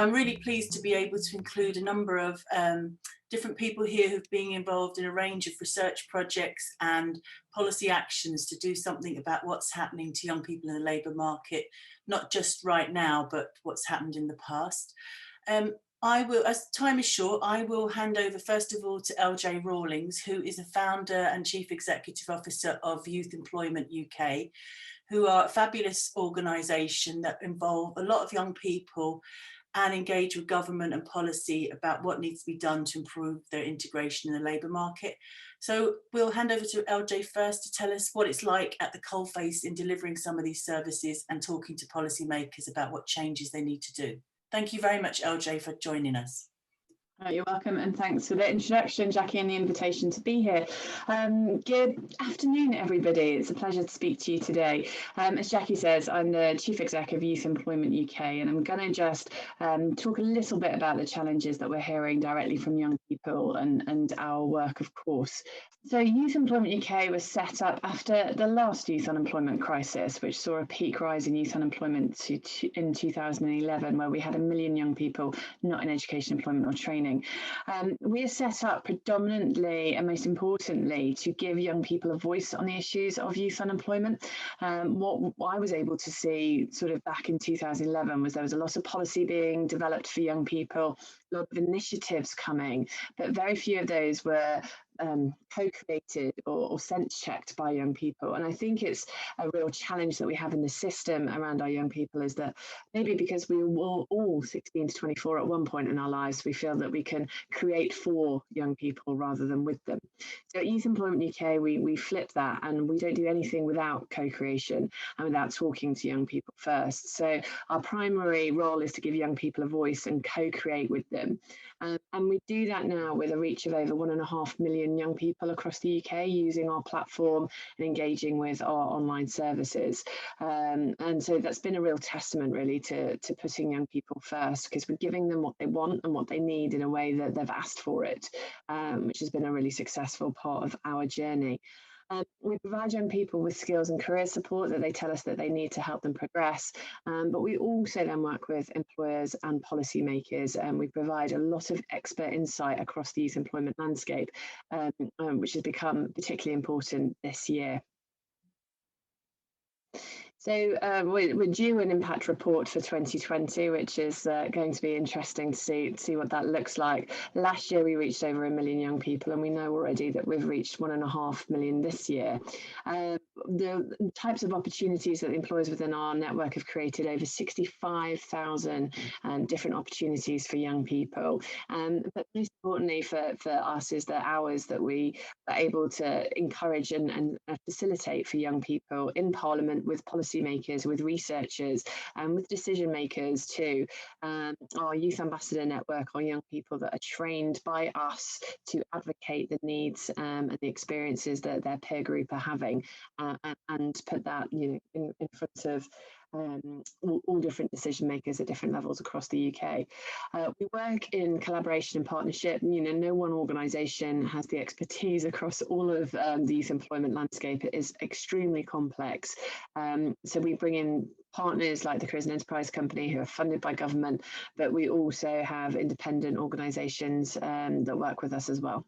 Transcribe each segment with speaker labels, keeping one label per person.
Speaker 1: I'm really pleased to be able to include a number of different people here who've been involved in a range of research projects and policy actions to do something about what's happening to young people in the labour market, not just right now, but what's happened in the past. I will, as time is short, I will hand over first of all to LJ Rawlings, who is a founder and chief executive officer of Youth Employment UK, who are a fabulous organisation that involve a lot of young people and engage with government and policy about what needs to be done to improve their integration in the labour market. So we'll hand over to LJ first to tell us what it's like at the coalface in delivering some of these services and talking to policymakers about what changes they need to do. Thank you very much, LJ, for joining us.
Speaker 2: You're welcome, and thanks for the introduction, Jackie, and the invitation to be here. Good afternoon, everybody. It's a pleasure to speak to you today. As Jackie says, I'm the Chief Exec of Youth Employment UK, and I'm going to just talk a little bit about the challenges that we're hearing directly from young people and our work, of course. So Youth Employment UK was set up after the last youth unemployment crisis, which saw a peak rise in youth unemployment in 2011, where we had 1 million young people not in education, employment or training. We are set up predominantly and most importantly to give young people a voice on the issues of youth unemployment. What I was able to see sort of back in 2011 was there was a lot of policy being developed for young people, a lot of initiatives coming, but very few of those were co-created or sense checked by young people. And I think it's a real challenge that we have in the system around our young people, is that maybe because we were all 16 to 24 at one point in our lives, we feel that we can create for young people rather than with them. So at Youth Employment UK, we flip that, and we don't do anything without co-creation and without talking to young people first. So our primary role is to give young people a voice and co-create with them. And we do that now with a reach of over 1.5 million young people across the UK using our platform and engaging with our online services. And so that's been a real testament really to putting young people first, because we're giving them what they want and what they need in a way that they've asked for it, which has been a really successful part of our journey. We provide young people with skills and career support that they tell us that they need to help them progress, but we also then work with employers and policymakers, and we provide a lot of expert insight across the youth employment landscape, which has become particularly important this year. So we're due an impact report for 2020, which is going to be interesting to see what that looks like. Last year, we reached over 1 million young people, and we know already that we've reached 1.5 million this year. The types of opportunities that employers within our network have created over 65,000 different opportunities for young people. But most importantly for us is the hours that we are able to encourage and facilitate for young people in Parliament, with policymakers, with researchers, and with decision makers too. Our Youth Ambassador Network are young people that are trained by us to advocate the needs and the experiences that their peer group are having, and put that, in front of all different decision makers at different levels across the UK. We work in collaboration and partnership. No one organisation has the expertise across all of the youth employment landscape. It is extremely complex. So we bring in partners like the Careers and Enterprise Company, who are funded by government, but we also have independent organisations that work with us as well.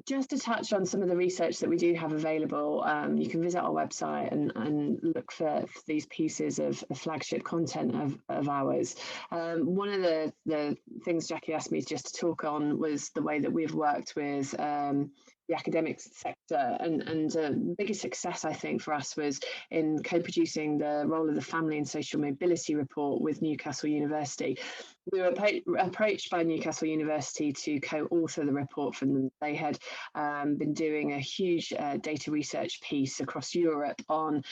Speaker 2: Just to touch on some of the research that we do have available, you can visit our website and look for these pieces of flagship content of ours. One of the things Jackie asked me just to talk on was the way that we've worked with the academic sector, and the biggest success I think for us was in co-producing the role of the Family and Social Mobility report with Newcastle University. We were approached by Newcastle University to co-author the report for them. They had been doing a huge data research piece across Europe on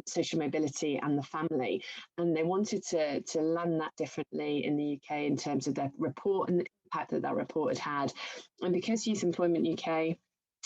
Speaker 2: social mobility and the family, and they wanted to land that differently in the UK in terms of their report and the impact that report had. And because Youth Employment UK,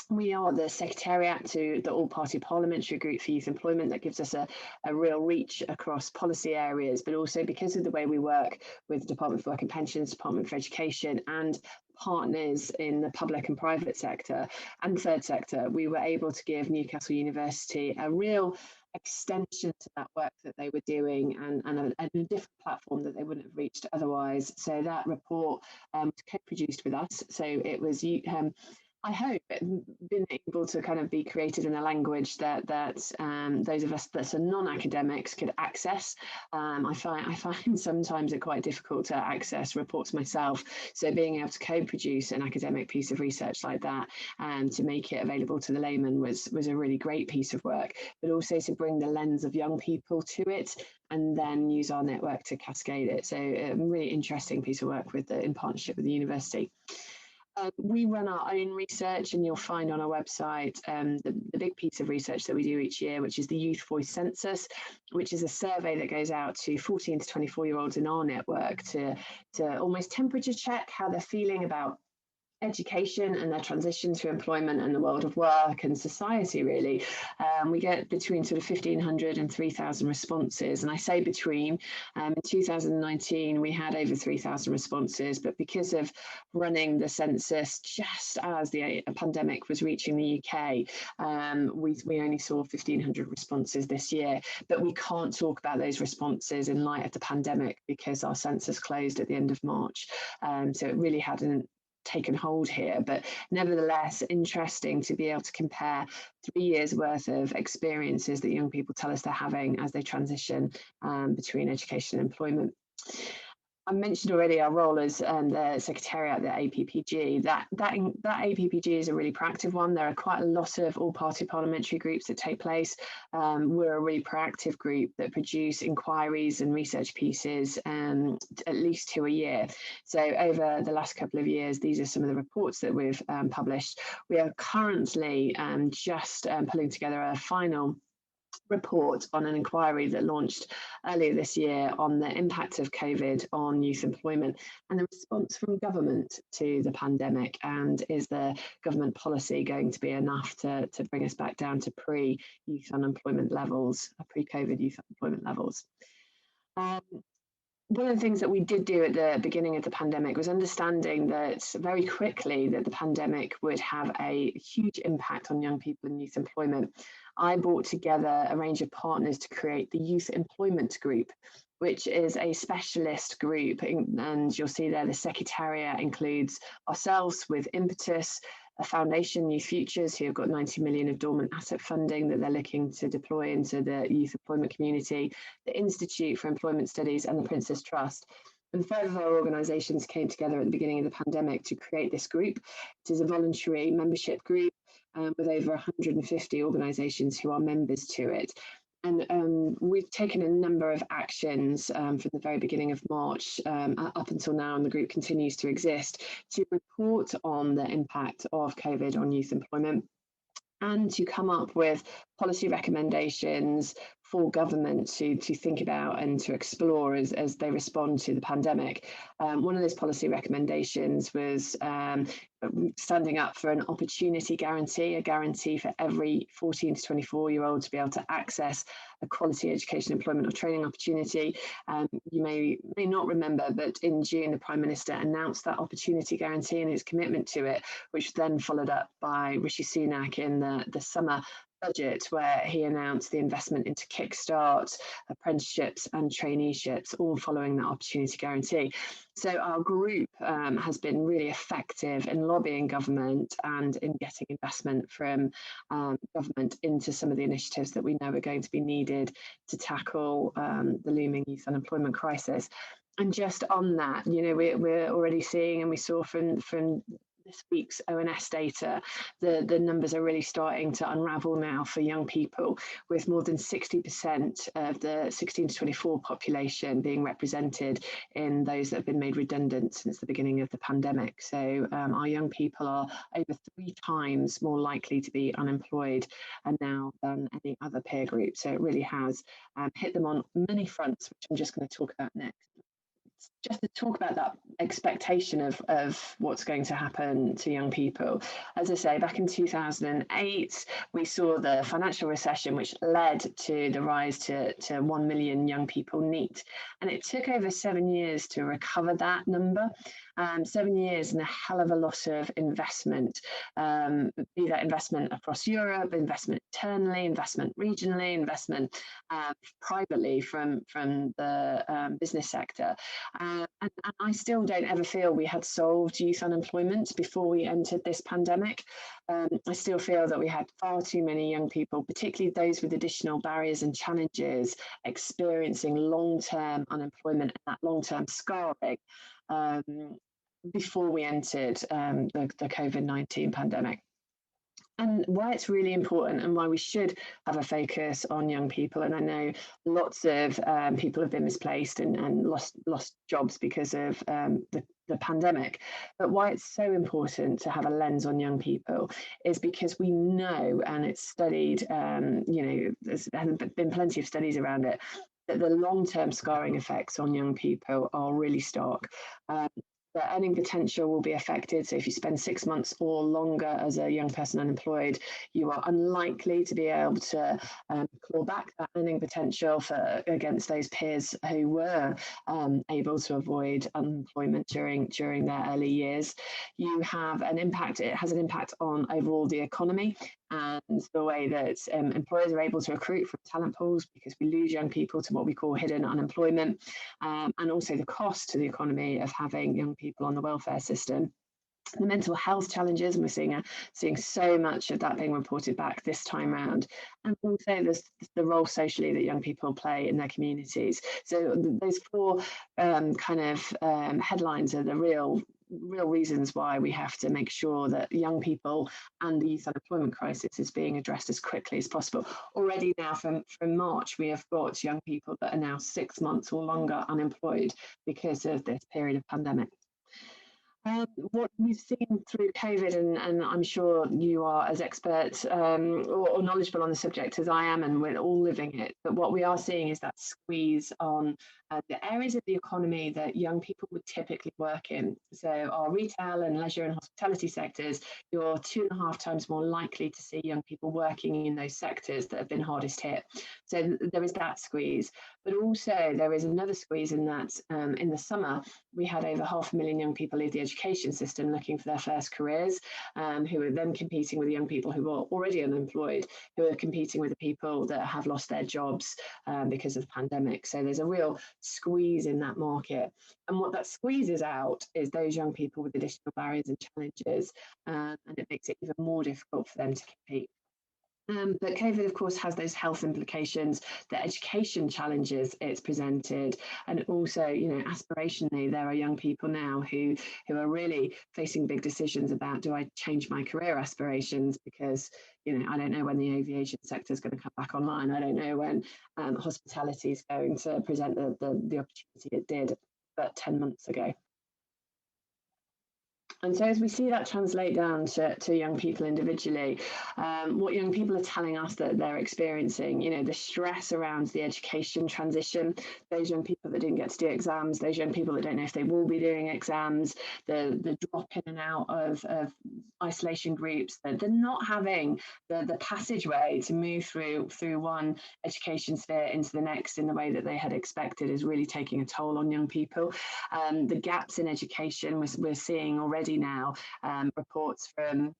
Speaker 2: we are the secretariat to the All-Party Parliamentary Group for Youth Employment, that gives us a real reach across policy areas, but also because of the way we work with the Department for Work and Pensions, Department for Education, and partners in the public and private sector and third sector, we were able to give Newcastle University a real extension to that work that they were doing, and a different platform that they wouldn't have reached otherwise. So that report was co-produced with us. So it was I hope been able to kind of be created in a language that those of us that are non-academics could access. I find sometimes it quite difficult to access reports myself. So being able to co-produce an academic piece of research like that and to make it available to the layman was a really great piece of work, but also to bring the lens of young people to it and then use our network to cascade it. So a really interesting piece of work in partnership with the university. We run our own research, and you'll find on our website the big piece of research that we do each year, which is the Youth Voice Census, which is a survey that goes out to 14 to 24-year-olds in our network to almost temperature check how they're feeling about education and their transition to employment and the world of work and society, really. We get between sort of 1,500 and 3,000 responses. And I say between, in 2019, we had over 3,000 responses, but because of running the census just as the pandemic was reaching the UK, we only saw 1,500 responses this year. But we can't talk about those responses in light of the pandemic because our census closed at the end of March. So it really hadn't taken hold here, but nevertheless interesting to be able to compare 3 years worth of experiences that young people tell us they're having as they transition between education and employment. I mentioned already our role as the secretariat at the APPG. That APPG is a really proactive one. There are quite a lot of all-party parliamentary groups that take place. We're a really proactive group that produce inquiries and research pieces, at least 2 a year. So over the last couple of years, these are some of the reports that we've published. We are currently just pulling together a final report on an inquiry that launched earlier this year on the impact of COVID on youth employment and the response from government to the pandemic, and is the government policy going to be enough to bring us back down to pre-youth unemployment levels, pre-COVID youth unemployment levels. One of the things that we did do at the beginning of the pandemic was understanding that very quickly that the pandemic would have a huge impact on young people and youth employment. I brought together a range of partners to create the Youth Employment Group, which is a specialist group, and you'll see there the secretariat includes ourselves with Impetus, a foundation, Youth Futures, who have got 90 million of dormant asset funding that they're looking to deploy into the youth employment community, the Institute for Employment Studies, and the Princess Trust. And 5 of our organisations came together at the beginning of the pandemic to create this group. It is a voluntary membership group with over 150 organisations who are members to it. And we've taken a number of actions from the very beginning of March up until now, and the group continues to exist, to report on the impact of COVID on youth employment and to come up with policy recommendations for government to think about and to explore as they respond to the pandemic. One of those policy recommendations was standing up for an opportunity guarantee, a guarantee for every 14 to 24-year-old to be able to access a quality education, employment or training opportunity. You may not remember, but in June, the Prime Minister announced that opportunity guarantee and his commitment to it, which then followed up by Rishi Sunak in the summer budget, where he announced the investment into Kickstart, apprenticeships and traineeships, all following that opportunity guarantee. So our group has been really effective in lobbying government and in getting investment from government into some of the initiatives that we know are going to be needed to tackle the looming youth unemployment crisis. And just on that, you know, we're already seeing, and we saw from this week's ONS data, the numbers are really starting to unravel now for young people, with more than 60% of the 16 to 24 population being represented in those that have been made redundant since the beginning of the pandemic. So our young people are over 3 times more likely to be unemployed now than any other peer group. So it really has hit them on many fronts, which I'm just going to talk about next. Just to talk about that expectation of what's going to happen to young people. As I say, back in 2008, we saw the financial recession, which led to the rise to 1 million young people NEET. And it took over 7 years to recover that number. 7 years and a hell of a lot of investment, be that investment across Europe, investment internally, investment regionally, investment privately from the business sector. And I still don't ever feel we had solved youth unemployment before we entered this pandemic. I still feel that we had far too many young people, particularly those with additional barriers and challenges, experiencing long-term unemployment and that long-term scarring before we entered the COVID-19 pandemic. And why it's really important and why we should have a focus on young people. And I know lots of people have been misplaced and lost jobs because of the pandemic. But why it's so important to have a lens on young people is because we know, and it's studied, there's been plenty of studies around it, that the long-term scarring effects on young people are really stark. The earning potential will be affected. So if you spend 6 months or longer as a young person unemployed, you are unlikely to be able to claw back that earning potential against those peers who were able to avoid unemployment during their early years. You have an impact, it has an impact on overall the economy and the way that employers are able to recruit from talent pools, because we lose young people to what we call hidden unemployment, and also the cost to the economy of having young people on the welfare system. The mental health challenges, and we're seeing so much of that being reported back this time round, and also the role socially that young people play in their communities. So those four headlines are the real reasons why we have to make sure that young people and the youth unemployment crisis is being addressed as quickly as possible. Already now from March, we have got young people that are now 6 months or longer unemployed because of this period of pandemic. What we've seen through COVID, and I'm sure you are as expert or knowledgeable on the subject as I am, and we're all living it, but what we are seeing is that squeeze on the areas of the economy that young people would typically work in. So our retail and leisure and hospitality sectors, you're 2.5 times more likely to see young people working in those sectors that have been hardest hit. So there is that squeeze, but also there is another squeeze in that in the summer, we had over 500,000 young people leave the education system looking for their first careers, who are then competing with young people who are already unemployed, who are competing with the people that have lost their jobs because of the pandemic. So there's a real squeeze in that market. And what that squeezes out is those young people with additional barriers and challenges, and it makes it even more difficult for them to compete. But COVID, of course, has those health implications, the education challenges it's presented, and also, aspirationally, there are young people now who are really facing big decisions about, do I change my career aspirations? Because, I don't know when the aviation sector is going to come back online. I don't know when hospitality is going to present the opportunity it did but 10 months ago. And so as we see that translate down to young people individually, what young people are telling us that they're experiencing, the stress around the education transition, those young people that didn't get to do exams, those young people that don't know if they will be doing exams, the drop in and out of isolation groups, they're not having the passageway to move through one education sphere into the next in the way that they had expected is really taking a toll on young people. The gaps in education we're seeing already now, reports from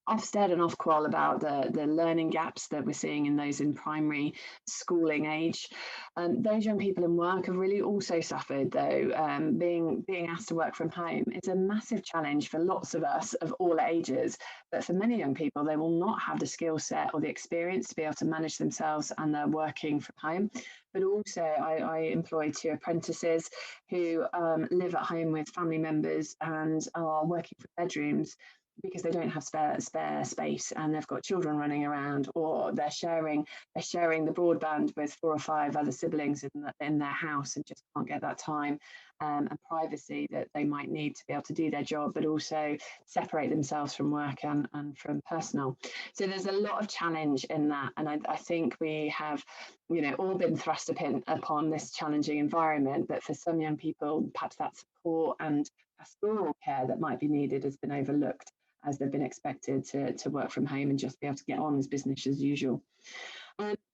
Speaker 2: Ofsted and Ofqual about the learning gaps that we're seeing in those in primary schooling age. Those young people in work have really also suffered, though. Being asked to work from home is a massive challenge for lots of us of all ages, but for many young people, they will not have the skill set or the experience to be able to manage themselves and their working from home. But also I employ 2 apprentices who live at home with family members and are working from bedrooms because they don't have spare space and they've got children running around, or they're sharing the broadband with 4 or 5 other siblings in their house and just can't get that time and privacy that they might need to be able to do their job, but also separate themselves from work and from personal. So there's a lot of challenge in that, and I think we have all been thrust upon this challenging environment, but for some young people perhaps that support and pastoral care that might be needed has been overlooked as they've been expected to work from home and just be able to get on as business as usual.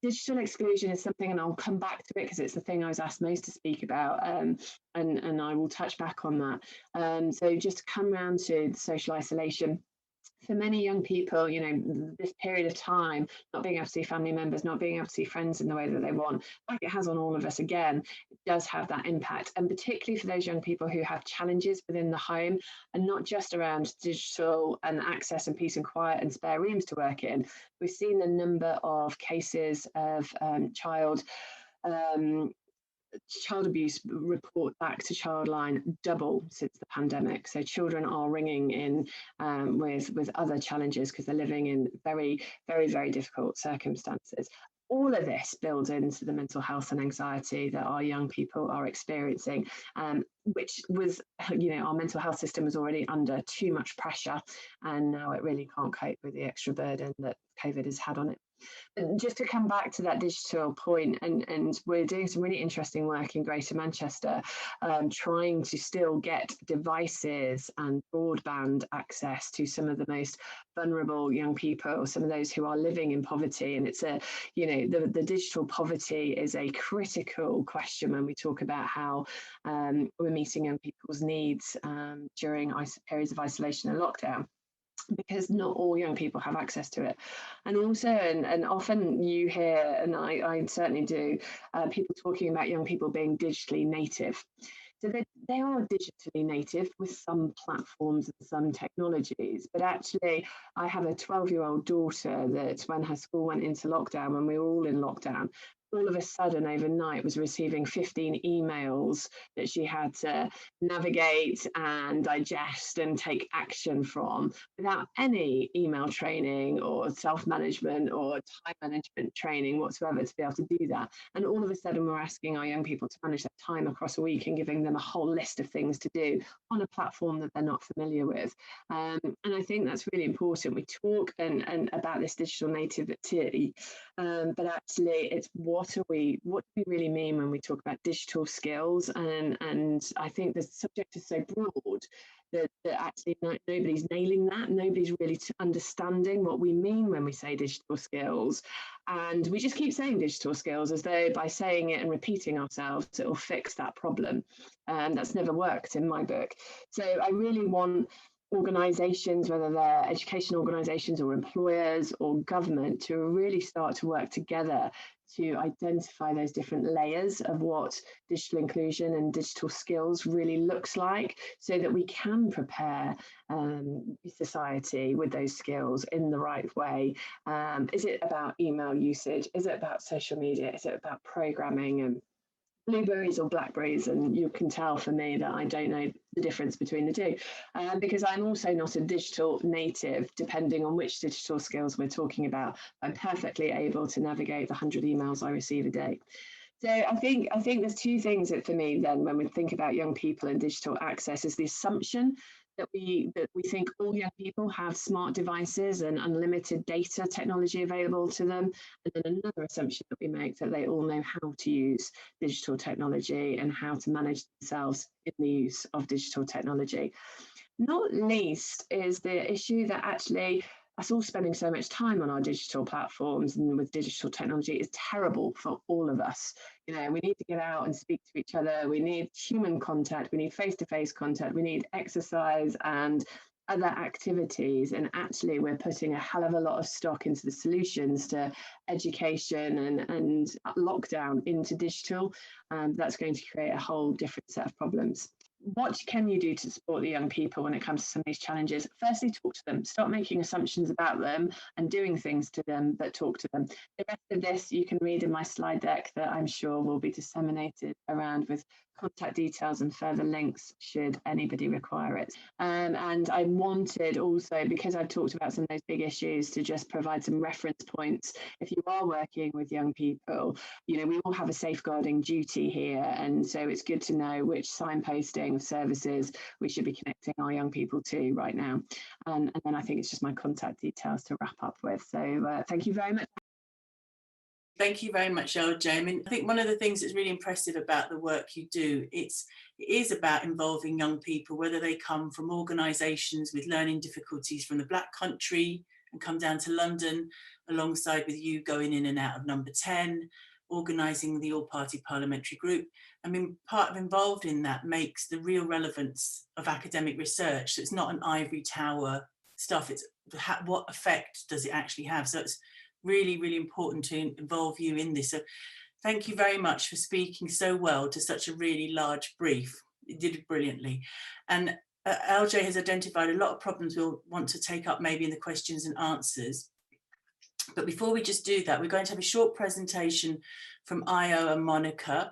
Speaker 2: Digital exclusion is something, and I'll come back to it because it's the thing I was asked most to speak about, and I will touch back on that. So just to come around to the social isolation. For many young people, this period of time, not being able to see family members, not being able to see friends in the way that they want, like it has on all of us again, it does have that impact. And particularly for those young people who have challenges within the home, and not just around digital and access and peace and quiet and spare rooms to work in. We've seen the number of cases of child abuse report back to Childline double since the pandemic. So children are ringing in with other challenges because they're living in very, very, very difficult circumstances. All of this builds into the mental health and anxiety that our young people are experiencing, which was, our mental health system was already under too much pressure, and now it really can't cope with the extra burden that COVID has had on it. And just to come back to that digital point, and we're doing some really interesting work in Greater Manchester, trying to still get devices and broadband access to some of the most vulnerable young people, some of those who are living in poverty. And it's the digital poverty is a critical question when we talk about how we're meeting young people's needs during periods of isolation and lockdown, because not all young people have access to it. And also, and often you hear, and I certainly do, people talking about young people being digitally native. So they are digitally native with some platforms and some technologies, but actually I have a 12-year-old daughter that when her school went into lockdown, when we were all in lockdown, all of a sudden overnight was receiving 15 emails that she had to navigate and digest and take action from without any email training or self-management or time management training whatsoever to be able to do that. And all of a sudden we're asking our young people to manage their time across a week and giving them a whole list of things to do on a platform that they're not familiar with. And I think that's really important. We talk and about this digital nativity, but actually it's what do we really mean when we talk about digital skills? And I think the subject is so broad that actually nobody's nailing that. Nobody's really understanding what we mean when we say digital skills. And we just keep saying digital skills as though by saying it and repeating ourselves, it will fix that problem. And that's never worked in my book. So I really want organisations, whether they're education organisations or employers or government, to really start to work together to identify those different layers of what digital inclusion and digital skills really looks like, so that we can prepare society with those skills in the right way. Is it about email usage? Is it about social media? Is it about programming and blueberries or blackberries? And you can tell for me that I don't know the difference between the two, because I'm also not a digital native. Depending on which digital skills we're talking about, I'm perfectly able to navigate the 100 emails I receive a day. So I think there's two things that for me then, when we think about young people and digital access, is the assumption that we think all young people have smart devices and unlimited data technology available to them. And then another assumption that we make, that they all know how to use digital technology and how to manage themselves in the use of digital technology. Not least is the issue that actually us all spending so much time on our digital platforms and with digital technology is terrible for all of us. We need to get out and speak to each other. We need human contact. We need face-to-face contact. We need exercise and other activities. And actually, we're putting a hell of a lot of stock into the solutions to education and lockdown into digital. That's going to create a whole different set of problems. What can you do to support the young people when it comes to some of these challenges? Firstly, talk to them. Stop making assumptions about them and doing things to them, but talk to them. The rest of this you can read in my slide deck that I'm sure will be disseminated around with contact details and further links should anybody require it. And I wanted also, because I've talked about some of those big issues, to just provide some reference points. If you are working with young people, we all have a safeguarding duty here. And so it's good to know which signposting of services we should be connecting our young people to right now. And then I think it's just my contact details to wrap up with. So thank you very much.
Speaker 1: Thank you very much, LJ. I think one of the things that's really impressive about the work you do, it is about involving young people, whether they come from organisations with learning difficulties from the Black country, and come down to London alongside with you going in and out of number 10, organising the all-party parliamentary group. I mean, part of involved in that makes the real relevance of academic research. So it's not an ivory tower stuff, it's what effect does it actually have? So it's really, really important to involve you in this. So thank you very much for speaking so well to such a really large brief. You did it brilliantly. And LJ has identified a lot of problems we'll want to take up maybe in the questions and answers. But before we just do that, we're going to have a short presentation from Io and Monica,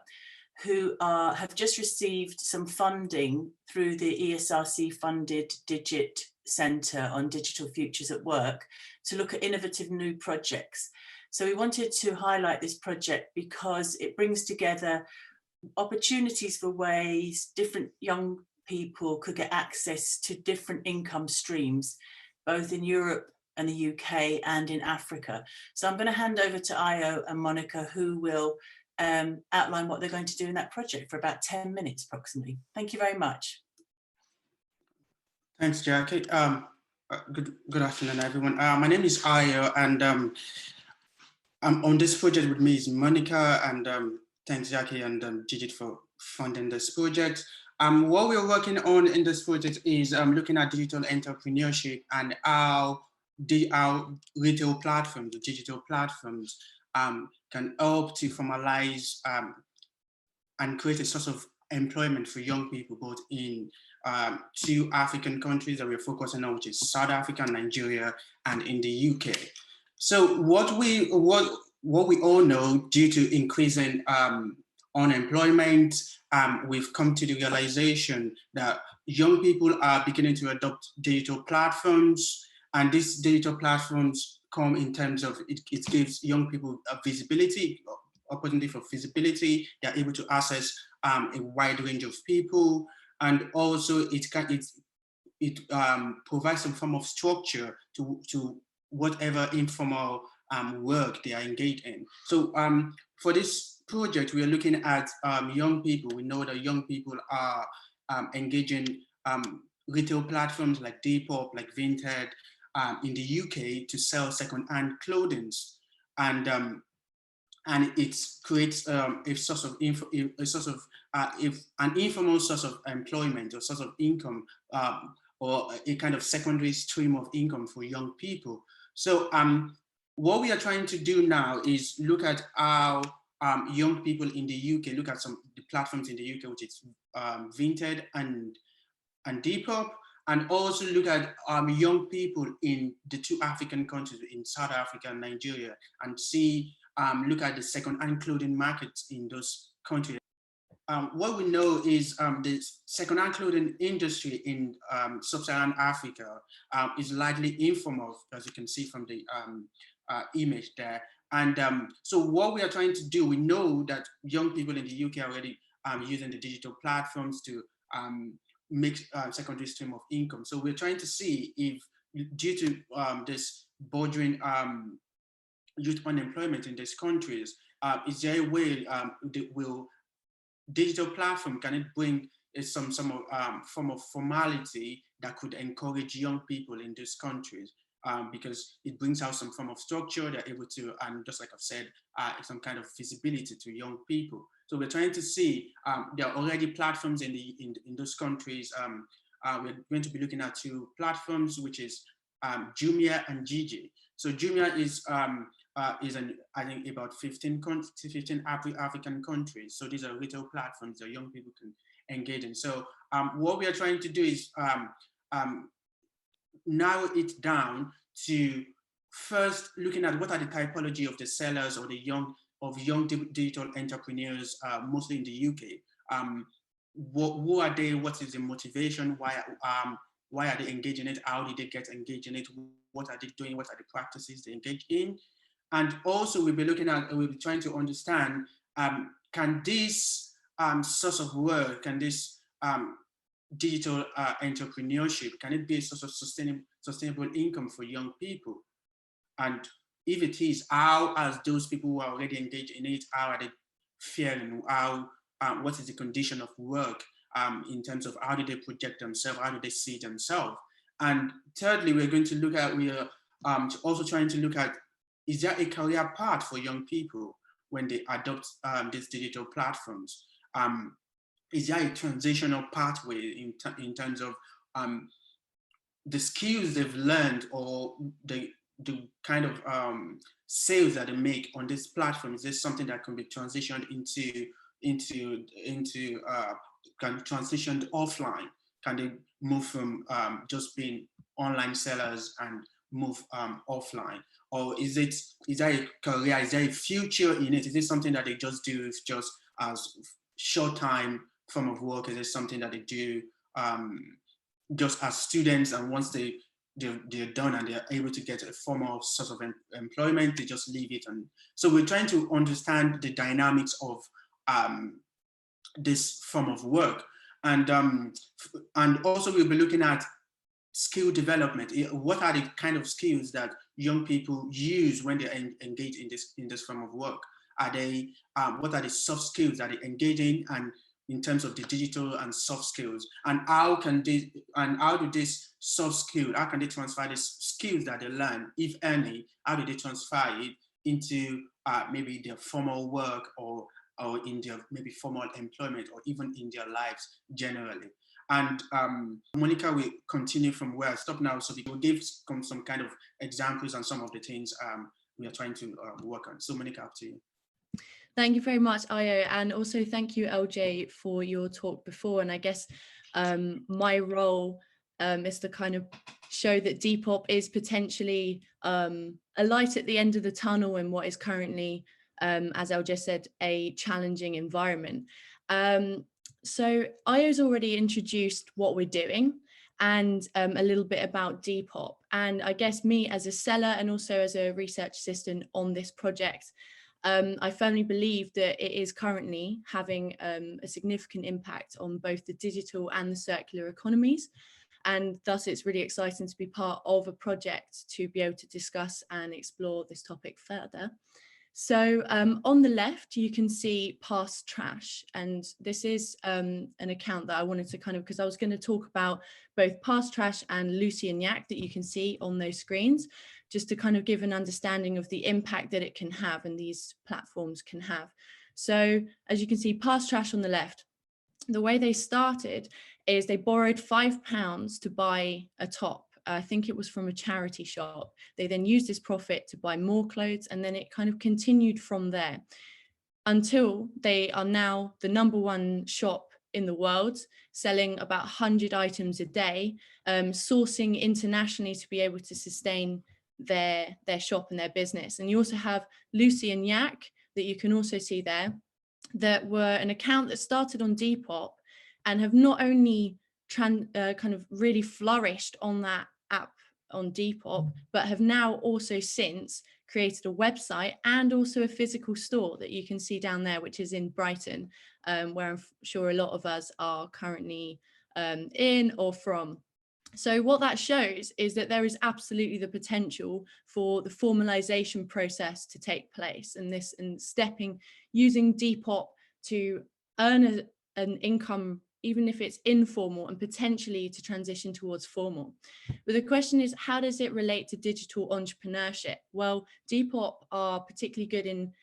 Speaker 1: who have just received some funding through the ESRC funded Digit Centre on Digital Futures at Work to look at innovative new projects. So we wanted to highlight this project because it brings together opportunities for ways different young people could get access to different income streams, both in Europe and the UK and in Africa. So I'm going to hand over to Io and Monica, who will outline what they're going to do in that project for about 10 minutes approximately. Thank you very much.
Speaker 3: Thanks, Jackie. Good afternoon, everyone. My name is Io, and on this project with me is Monica, and thanks, Jackie and Digit for funding this project. What we're working on in this project is looking at digital entrepreneurship and how retail platforms, the digital platforms, can help to formalize and create a source of employment for young people, both in 2 African countries that we're focusing on, which is South Africa, Nigeria, and in the UK. So what we all know, due to increasing unemployment, we've come to the realization that young people are beginning to adopt digital platforms, and these digital platforms come in terms of it gives young people a visibility, opportunity for visibility. They're able to access a wide range of people, and also it provides some form of structure to whatever informal work they are engaged in. So for this project, we are looking at young people. We know that young people are engaging retail platforms like Depop, like Vinted, in the UK to sell second-hand clothing, and it creates a source of an informal source of employment or source of income, or a kind of secondary stream of income for young people. So what we are trying to do now is look at how young people in the UK, look at some of the platforms in the UK, which is Vinted and Depop, and also look at young people in the 2 African countries, in South Africa and Nigeria, and see, look at the second-hand clothing markets in those countries. What we know is the second-hand clothing industry in sub-Saharan Africa is largely informal, as you can see from the image there. And so what we are trying to do, we know that young people in the UK are already using the digital platforms to make secondary stream of income. So we're trying to see if, due to this bordering youth unemployment in these countries, is there a way will digital platform, can it bring some form of formality that could encourage young people in these countries? Because it brings out some form of structure, they're able to, and just like I've said, some kind of visibility to young people. So we're trying to see, there are already platforms in those countries. We're going to be looking at 2 platforms, which is Jumia and Gigi. So Jumia is I think about 15 African countries. So these are retail platforms that young people can engage in. So what we are trying to do is narrow it down to first looking at what are the typology of the sellers or the young digital entrepreneurs, mostly in the UK. Who are they? What is the motivation? Why are they engaging in it? How did they get engaged in it? What are they doing? What are the practices they engage in? And also we'll be trying to understand, can this source of work, can this digital entrepreneurship, can it be a source of sustainable income for young people? And if it is, how are those people who are already engaged in it, how are they faring? What is the condition of work in terms of how do they project themselves, how do they see themselves? And thirdly, we're going to look at, also trying to look at, is there a career path for young people when they adopt these digital platforms? Is there a transitional pathway in terms of the skills they've learned, or the kind of sales that they make on this platform? Is this something that can be transitioned can be transitioned offline? Can they move from just being online sellers and move offline? Or is there a career, is there a future in it? Is this something that they just do just as short time form of work? Is it something that they do just as students, and once they're done and they're able to get a formal source of employment, they just leave it? And so we're trying to understand the dynamics of this form of work. And also we'll be looking at skill development. What are the kind of skills that young people use when they engage in this form of work? What are the soft skills that they engage in, and in terms of the digital and soft skills, and how do this soft skill, how can they transfer these skills that they learn, if any, how do they transfer it into maybe their formal work, or in their maybe formal employment, or even in their lives generally? And Monica will continue from where I stop now, so we will give some kind of examples and some of the things we are trying to work on. So Monica, up to you.
Speaker 4: Thank you very much, Ayo, and also thank you, LJ, for your talk before. And I guess my role is to kind of show that Depop is potentially a light at the end of the tunnel in what is currently, as LJ said, a challenging environment. So Ayo's already introduced what we're doing and a little bit about Depop. And I guess me as a seller and also as a research assistant on this project, I firmly believe that it is currently having a significant impact on both the digital and the circular economies. And thus it's really exciting to be part of a project to be able to discuss and explore this topic further. So on the left, you can see Past Trash. And this is an account that I wanted to kind of, because I was going to talk about both Past Trash and Lucy and Yak that you can see on those screens, just to kind of give an understanding of the impact that it can have and these platforms can have. So as you can see, Past Trash on the left, the way they started is they borrowed £5 to buy a top. I think it was from a charity shop. They then used this profit to buy more clothes, and then it kind of continued from there until they are now the #1 shop in the world, selling about 100 items a day, sourcing internationally to be able to sustain their shop and their business. And you also have Lucy and Yak that you can also see there, that were an account that started on Depop and have not only kind of really flourished on that app on Depop, but have now also since created a website and also a physical store that you can see down there, which is in Brighton, where I'm sure a lot of us are currently in or from. So what that shows is that there is absolutely the potential for the formalization process to take place, and using Depop to earn an income, even if it's informal, and potentially to transition towards formal. But the question is, how does it relate to digital entrepreneurship? Well, Depop are particularly good in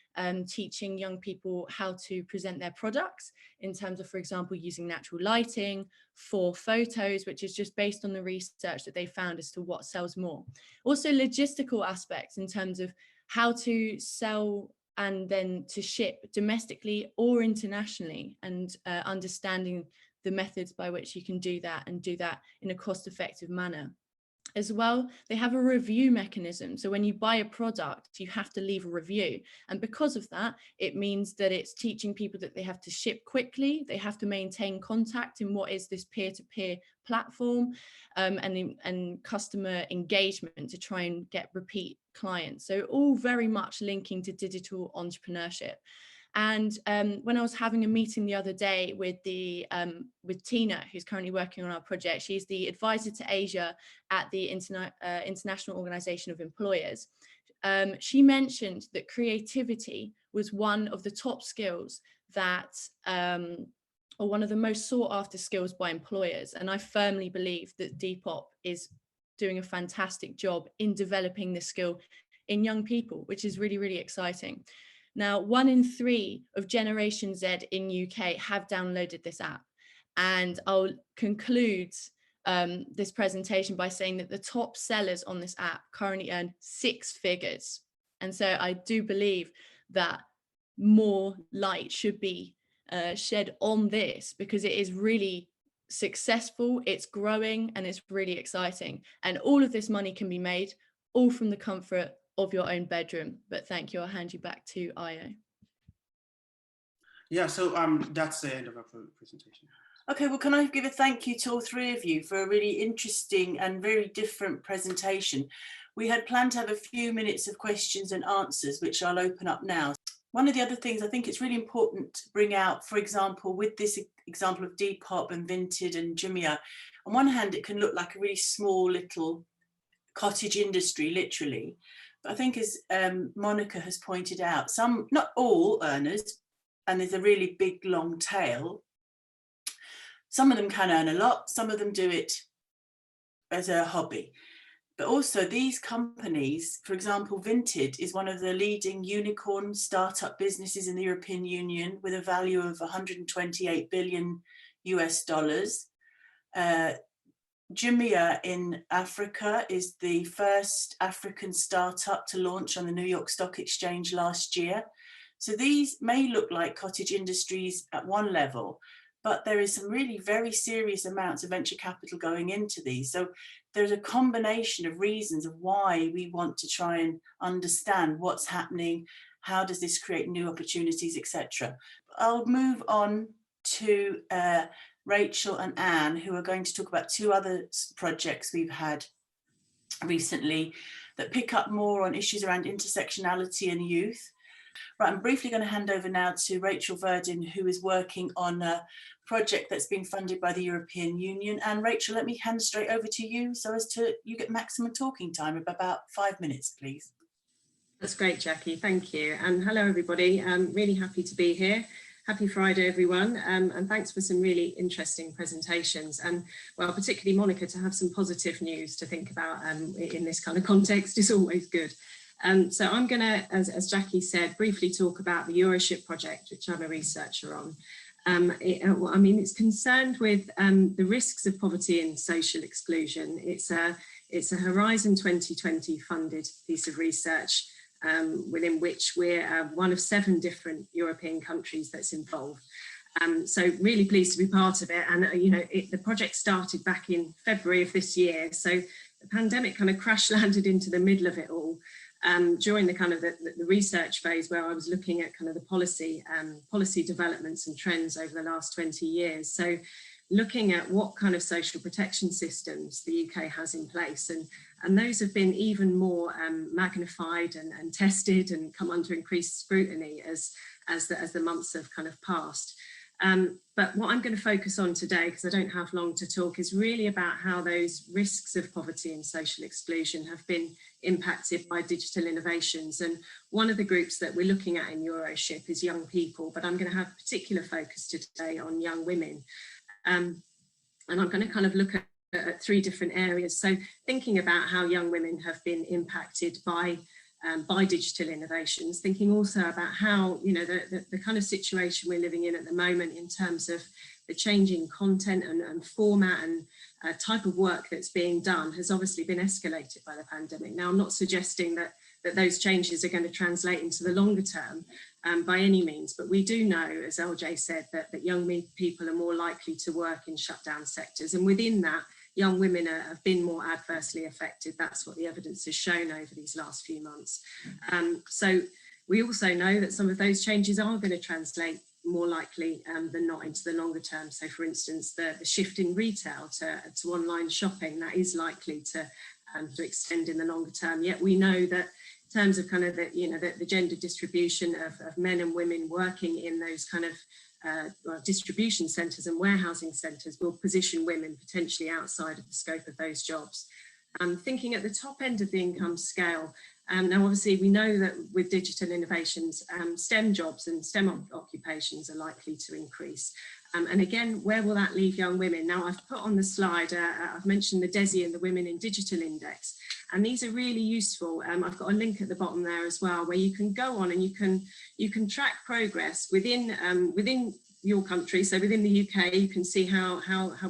Speaker 4: teaching young people how to present their products in terms of, for example, using natural lighting for photos, which is just based on the research that they found as to what sells more. Also logistical aspects in terms of how to sell and then to ship domestically or internationally, and understanding the methods by which you can do that and do that in a cost-effective manner. As well, they have a review mechanism. So when you buy a product, you have to leave a review. And because of that, it means that it's teaching people that they have to ship quickly, they have to maintain contact in what is this peer-to-peer platform, and customer engagement to try and get repeat clients. So all very much linking to digital entrepreneurship. And when I was having a meeting the other day with Tina, who's currently working on our project, she's the advisor to Asia at the International Organization of Employers. She mentioned that creativity was one of the top skills that, or one of the most sought after skills by employers. And I firmly believe that Depop is doing a fantastic job in developing this skill in young people, which is really, really exciting. Now, 1 in 3 of Generation Z in UK have downloaded this app. And I'll conclude this presentation by saying that the top sellers on this app currently earn 6 figures. And so I do believe that more light should be shed on this, because it is really successful, it's growing, and it's really exciting. And all of this money can be made all from the comfort of your own bedroom. But thank you. I'll hand you back to Io.
Speaker 3: Yeah, so that's the end of our presentation.
Speaker 1: Okay, well, can I give a thank you to all 3 of you for a really interesting and very different presentation. We had planned to have a few minutes of questions and answers, which I'll open up now. One of the other things I think it's really important to bring out, for example, with this example of Depop and Vinted and Jumia, on one hand, it can look like a really small little cottage industry, literally. But I think, as Monica has pointed out, some, not all earners, and there's a really big long tail. Some of them can earn a lot, some of them do it as a hobby. But also these companies, for example, Vinted is one of the leading unicorn startup businesses in the European Union with a value of 128 billion US dollars. Jumia in Africa is the first African startup to launch on the New York Stock Exchange last year. So these may look like cottage industries at one level, but there is some really very serious amounts of venture capital going into these. So there's a combination of reasons of why we want to try and understand what's happening, how does this create new opportunities, etc. I'll move on to Rachel and Anne, who are going to talk about 2 other projects we've had recently that pick up more on issues around intersectionality and youth. Right, I'm briefly going to hand over now to Rachel Verdin, who is working on a project that's been funded by the European Union. And Rachel, let me hand straight over to you so as to you get maximum talking time of about 5 minutes, please.
Speaker 5: That's great, Jackie. Thank you. And hello, everybody. I'm really happy to be here. Happy Friday, everyone. And thanks for some really interesting presentations. And well, particularly Monica, to have some positive news to think about in this kind of context is always good. So I'm going to, as Jackie said, briefly talk about the Euroship project, which I'm a researcher on. It's concerned with the risks of poverty and social exclusion. It's a Horizon 2020 funded piece of research within which we're one of 7 different European countries that's involved. So really pleased to be part of it. And, the project started back in February of this year. So the pandemic kind of crash landed into the middle of it all. During the kind of the research phase where I was looking at kind of the policy developments and trends over the last 20 years. So looking at what kind of social protection systems the UK has in place, and those have been even more magnified and tested and come under increased scrutiny as the months have kind of passed. But what I'm going to focus on today, because I don't have long to talk, is really about how those risks of poverty and social exclusion have been impacted by digital innovations. And one of the groups that we're looking at in Euroship is young people, but I'm going to have particular focus today on young women. And I'm going to kind of look at 3 different areas. So thinking about how young women have been impacted by digital innovations, thinking also about how, the kind of situation we're living in at the moment in terms of the changing content and format and type of work that's being done has obviously been escalated by the pandemic. Now, I'm not suggesting that those changes are going to translate into the longer term by any means, but we do know, as LJ said, that young people are more likely to work in shutdown sectors, and within that, young women have been more adversely affected. That's what the evidence has shown over these last few months. So we also know that some of those changes are going to translate more likely than not into the longer term. So for instance, the shift in retail to online shopping, that is likely to extend in the longer term. Yet we know that in terms of kind of the gender distribution of men and women working in those kind of distribution centres and warehousing centres will position women potentially outside of the scope of those jobs. Thinking at the top end of the income scale, Now, obviously, we know that with digital innovations, STEM jobs and STEM occupations are likely to increase. And again, where will that leave young women? Now, I've put on the slide, I've mentioned the DESI and the Women in Digital Index, and these are really useful. I've got a link at the bottom there as well, where you can go on and you can track progress within your country. So within the UK, you can see how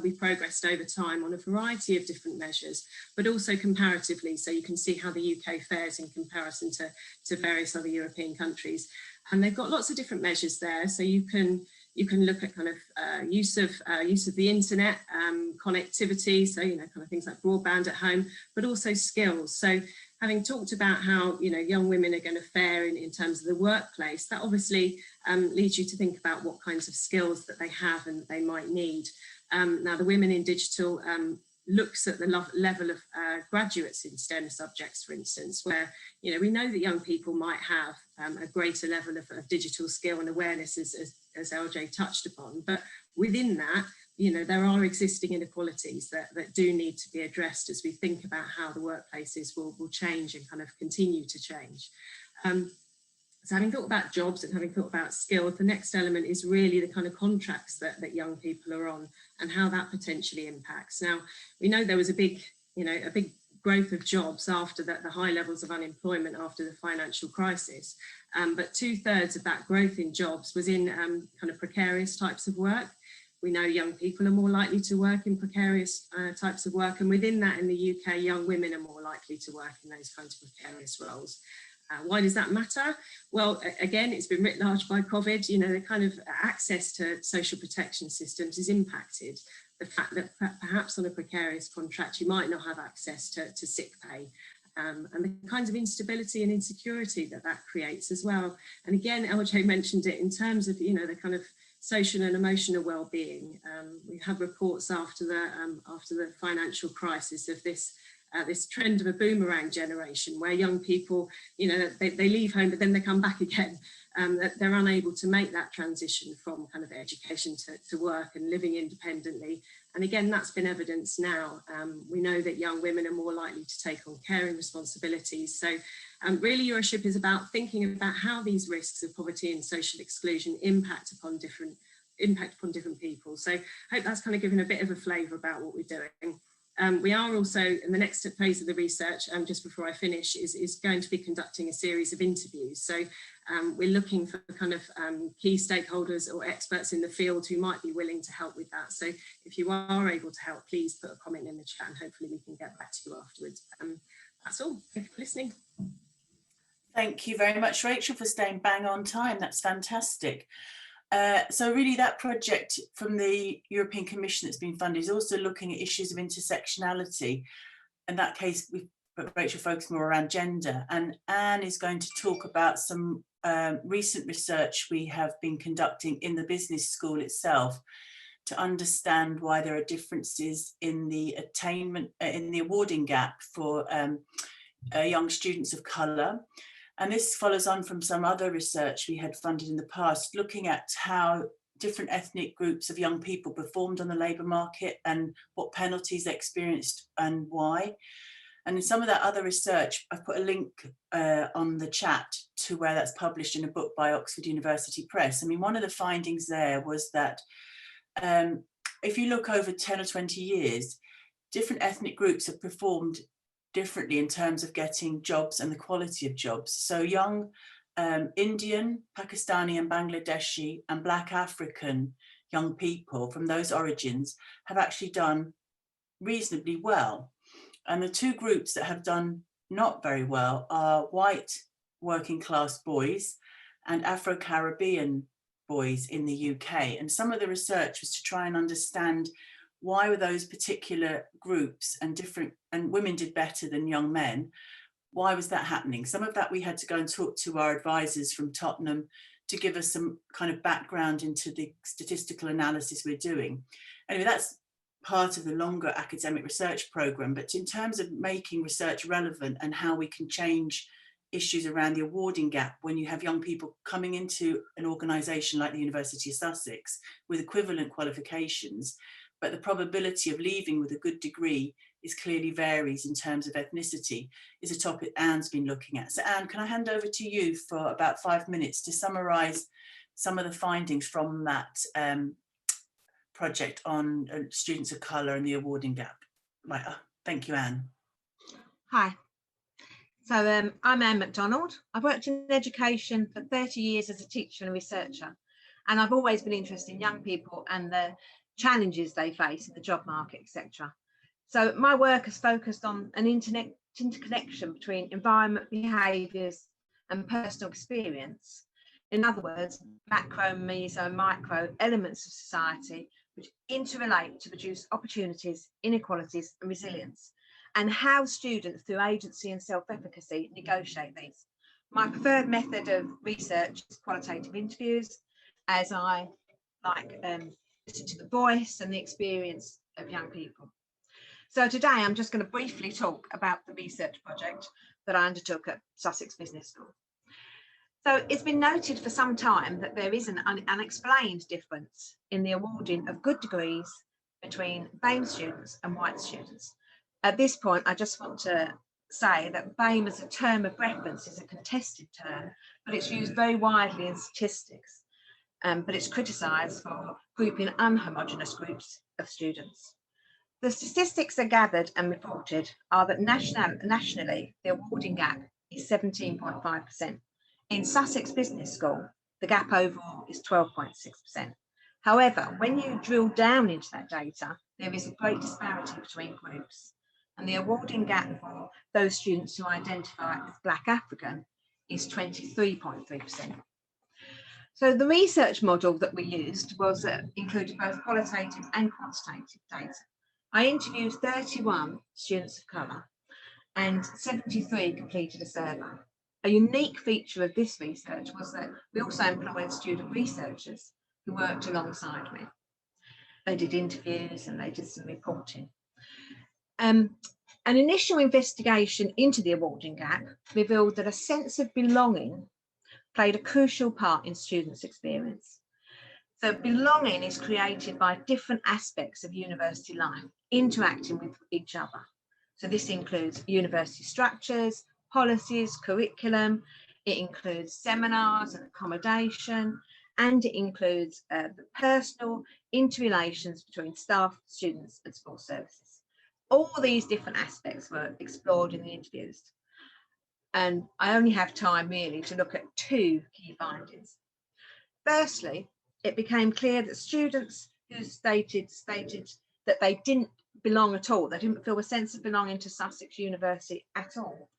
Speaker 5: we progressed over time on a variety of different measures, but also comparatively. So you can see how the UK fares in comparison to various other European countries. And they've got lots of different measures there. So you can look at kind of use of the internet, connectivity, so kind of things like broadband at home, but also skills. So having talked about how young women are going to fare in terms of the workplace, that obviously leads you to think about what kinds of skills that they have and they might need. Now, the Women in Digital looks at the level of graduates in STEM subjects, for instance, where we know that young people might have a greater level of digital skill and awareness, as LJ touched upon, but within that, there are existing inequalities that do need to be addressed as we think about how the workplaces will change and kind of continue to change. So having thought about jobs and having thought about skills, the next element is really the kind of contracts that young people are on and how that potentially impacts. Now, we know there was a big growth of jobs after the high levels of unemployment after the financial crisis. But 2/3 of that growth in jobs was in kind of precarious types of work. We know young people are more likely to work in precarious types of work. And within that, in the UK, young women are more likely to work in those kinds of precarious roles. Why does that matter? Well, again, it's been writ large by COVID. The kind of access to social protection systems is impacted. The fact that perhaps on a precarious contract, you might not have access to sick pay. And the kinds of instability and insecurity that creates as well. And again, LJ mentioned it in terms of, the kind of social and emotional well-being. We had reports after the financial crisis of this trend of a boomerang generation where young people, they leave home, but then they come back again. That they're unable to make that transition from kind of education to work and living independently. And again, that's been evidenced now. We know that young women are more likely to take on caring responsibilities. So really Euroship is about thinking about how these risks of poverty and social exclusion impact upon different people. So I hope that's kind of given a bit of a flavour about what we're doing. We are also, in the next phase of the research, just before I finish, is going to be conducting a series of interviews. So we're looking for kind of key stakeholders or experts in the field who might be willing to help with that. So if you are able to help, please put a comment in the chat and hopefully we can get back to you afterwards. That's all. Thank you for listening.
Speaker 1: Thank you very much, Rachel, for staying bang on time. That's fantastic. So really that project from the European Commission that's been funded is also looking at issues of intersectionality. In that case, we've put Rachel focused more around gender, and Anne is going to talk about some recent research we have been conducting in the business school itself to understand why there are differences in the attainment, in the awarding gap for young students of colour. And this follows on from some other research we had funded in the past, looking at how different ethnic groups of young people performed on the labour market and what penalties they experienced and why. And in some of that other research, I've put a link on the chat to where that's published in a book by Oxford University Press. I mean, one of the findings there was that if you look over 10 or 20 years, different ethnic groups have performed differently in terms of getting jobs and the quality of jobs. So young Indian, Pakistani and Bangladeshi and Black African young people from those origins have actually done reasonably well. And the two groups that have done not very well are white working class boys and Afro-Caribbean boys in the UK. And some of the research was to try and understand why were those particular groups and women did better than young men. Why was that happening? Some of that we had to go and talk to our advisors from Tottenham to give us some kind of background into the statistical analysis we're doing. Anyway, that's part of the longer academic research programme, but in terms of making research relevant and how we can change issues around the awarding gap when you have young people coming into an organisation like the University of Sussex with equivalent qualifications, but the probability of leaving with a good degree is clearly varies in terms of ethnicity, is a topic Anne's been looking at. So Anne, can I hand over to you for about 5 minutes to summarise some of the findings from that project on students of colour and the awarding gap? Right, thank you, Anne.
Speaker 6: Hi. So I'm Anne MacDonald. I've worked in education for 30 years as a teacher and researcher, and I've always been interested in young people and the challenges they face in the job market, etc. So my work has focused on an interconnection between environment, behaviours and personal experience. In other words, macro, meso, micro elements of society which interrelate to produce opportunities, inequalities and resilience, and how students, through agency and self-efficacy, negotiate these. My preferred method of research is qualitative interviews, as I like listen to the voice and the experience of young people. So today I'm just going to briefly talk about the research project that I undertook at Sussex Business School. So it's been noted for some time that there is an unexplained difference in the awarding of good degrees between BAME students and white students. At this point, I just want to say that BAME as a term of reference is a contested term, but it's used very widely in statistics, but it's criticised for grouping unhomogeneous groups of students. The statistics are gathered and reported are that nationally, the awarding gap is 17.5%. In Sussex Business School, the gap overall is 12.6%. However, when you drill down into that data, there is a great disparity between groups. And the awarding gap for those students who identify as Black African is 23.3%. So the research model that we used was included both qualitative and quantitative data. I interviewed 31 students of colour and 73 completed a survey. A unique feature of this research was that we also employed student researchers who worked alongside me. They did interviews and they did some reporting. An initial investigation into the awarding gap revealed that a sense of belonging played a crucial part in students' experience. So belonging is created by different aspects of university life, interacting with each other. So this includes university structures, policies, curriculum, it includes seminars and accommodation, and it includes the personal interrelations between staff, students and support services. All these different aspects were explored in the interviews. And I only have time really to look at two key findings. Firstly, it became clear that students who stated that they didn't belong at all, they didn't feel a sense of belonging to Sussex University at all,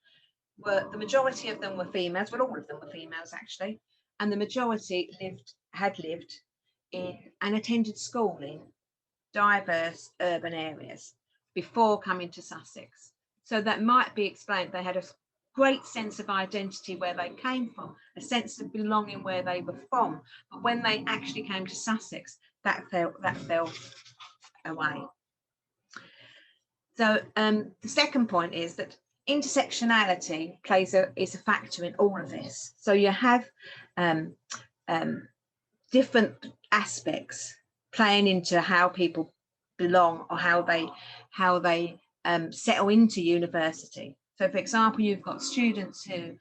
Speaker 6: the majority of them were females, well, all of them were females actually, and the majority had lived in and attended school in diverse urban areas before coming to Sussex. So that might be explained. They had a great sense of identity where they came from, a sense of belonging where they were from. But when they actually came to Sussex, that fell away. So the second point is that intersectionality is a factor in all of this. So you have different aspects playing into how people belong or how they settle into university. So for example, you've got students who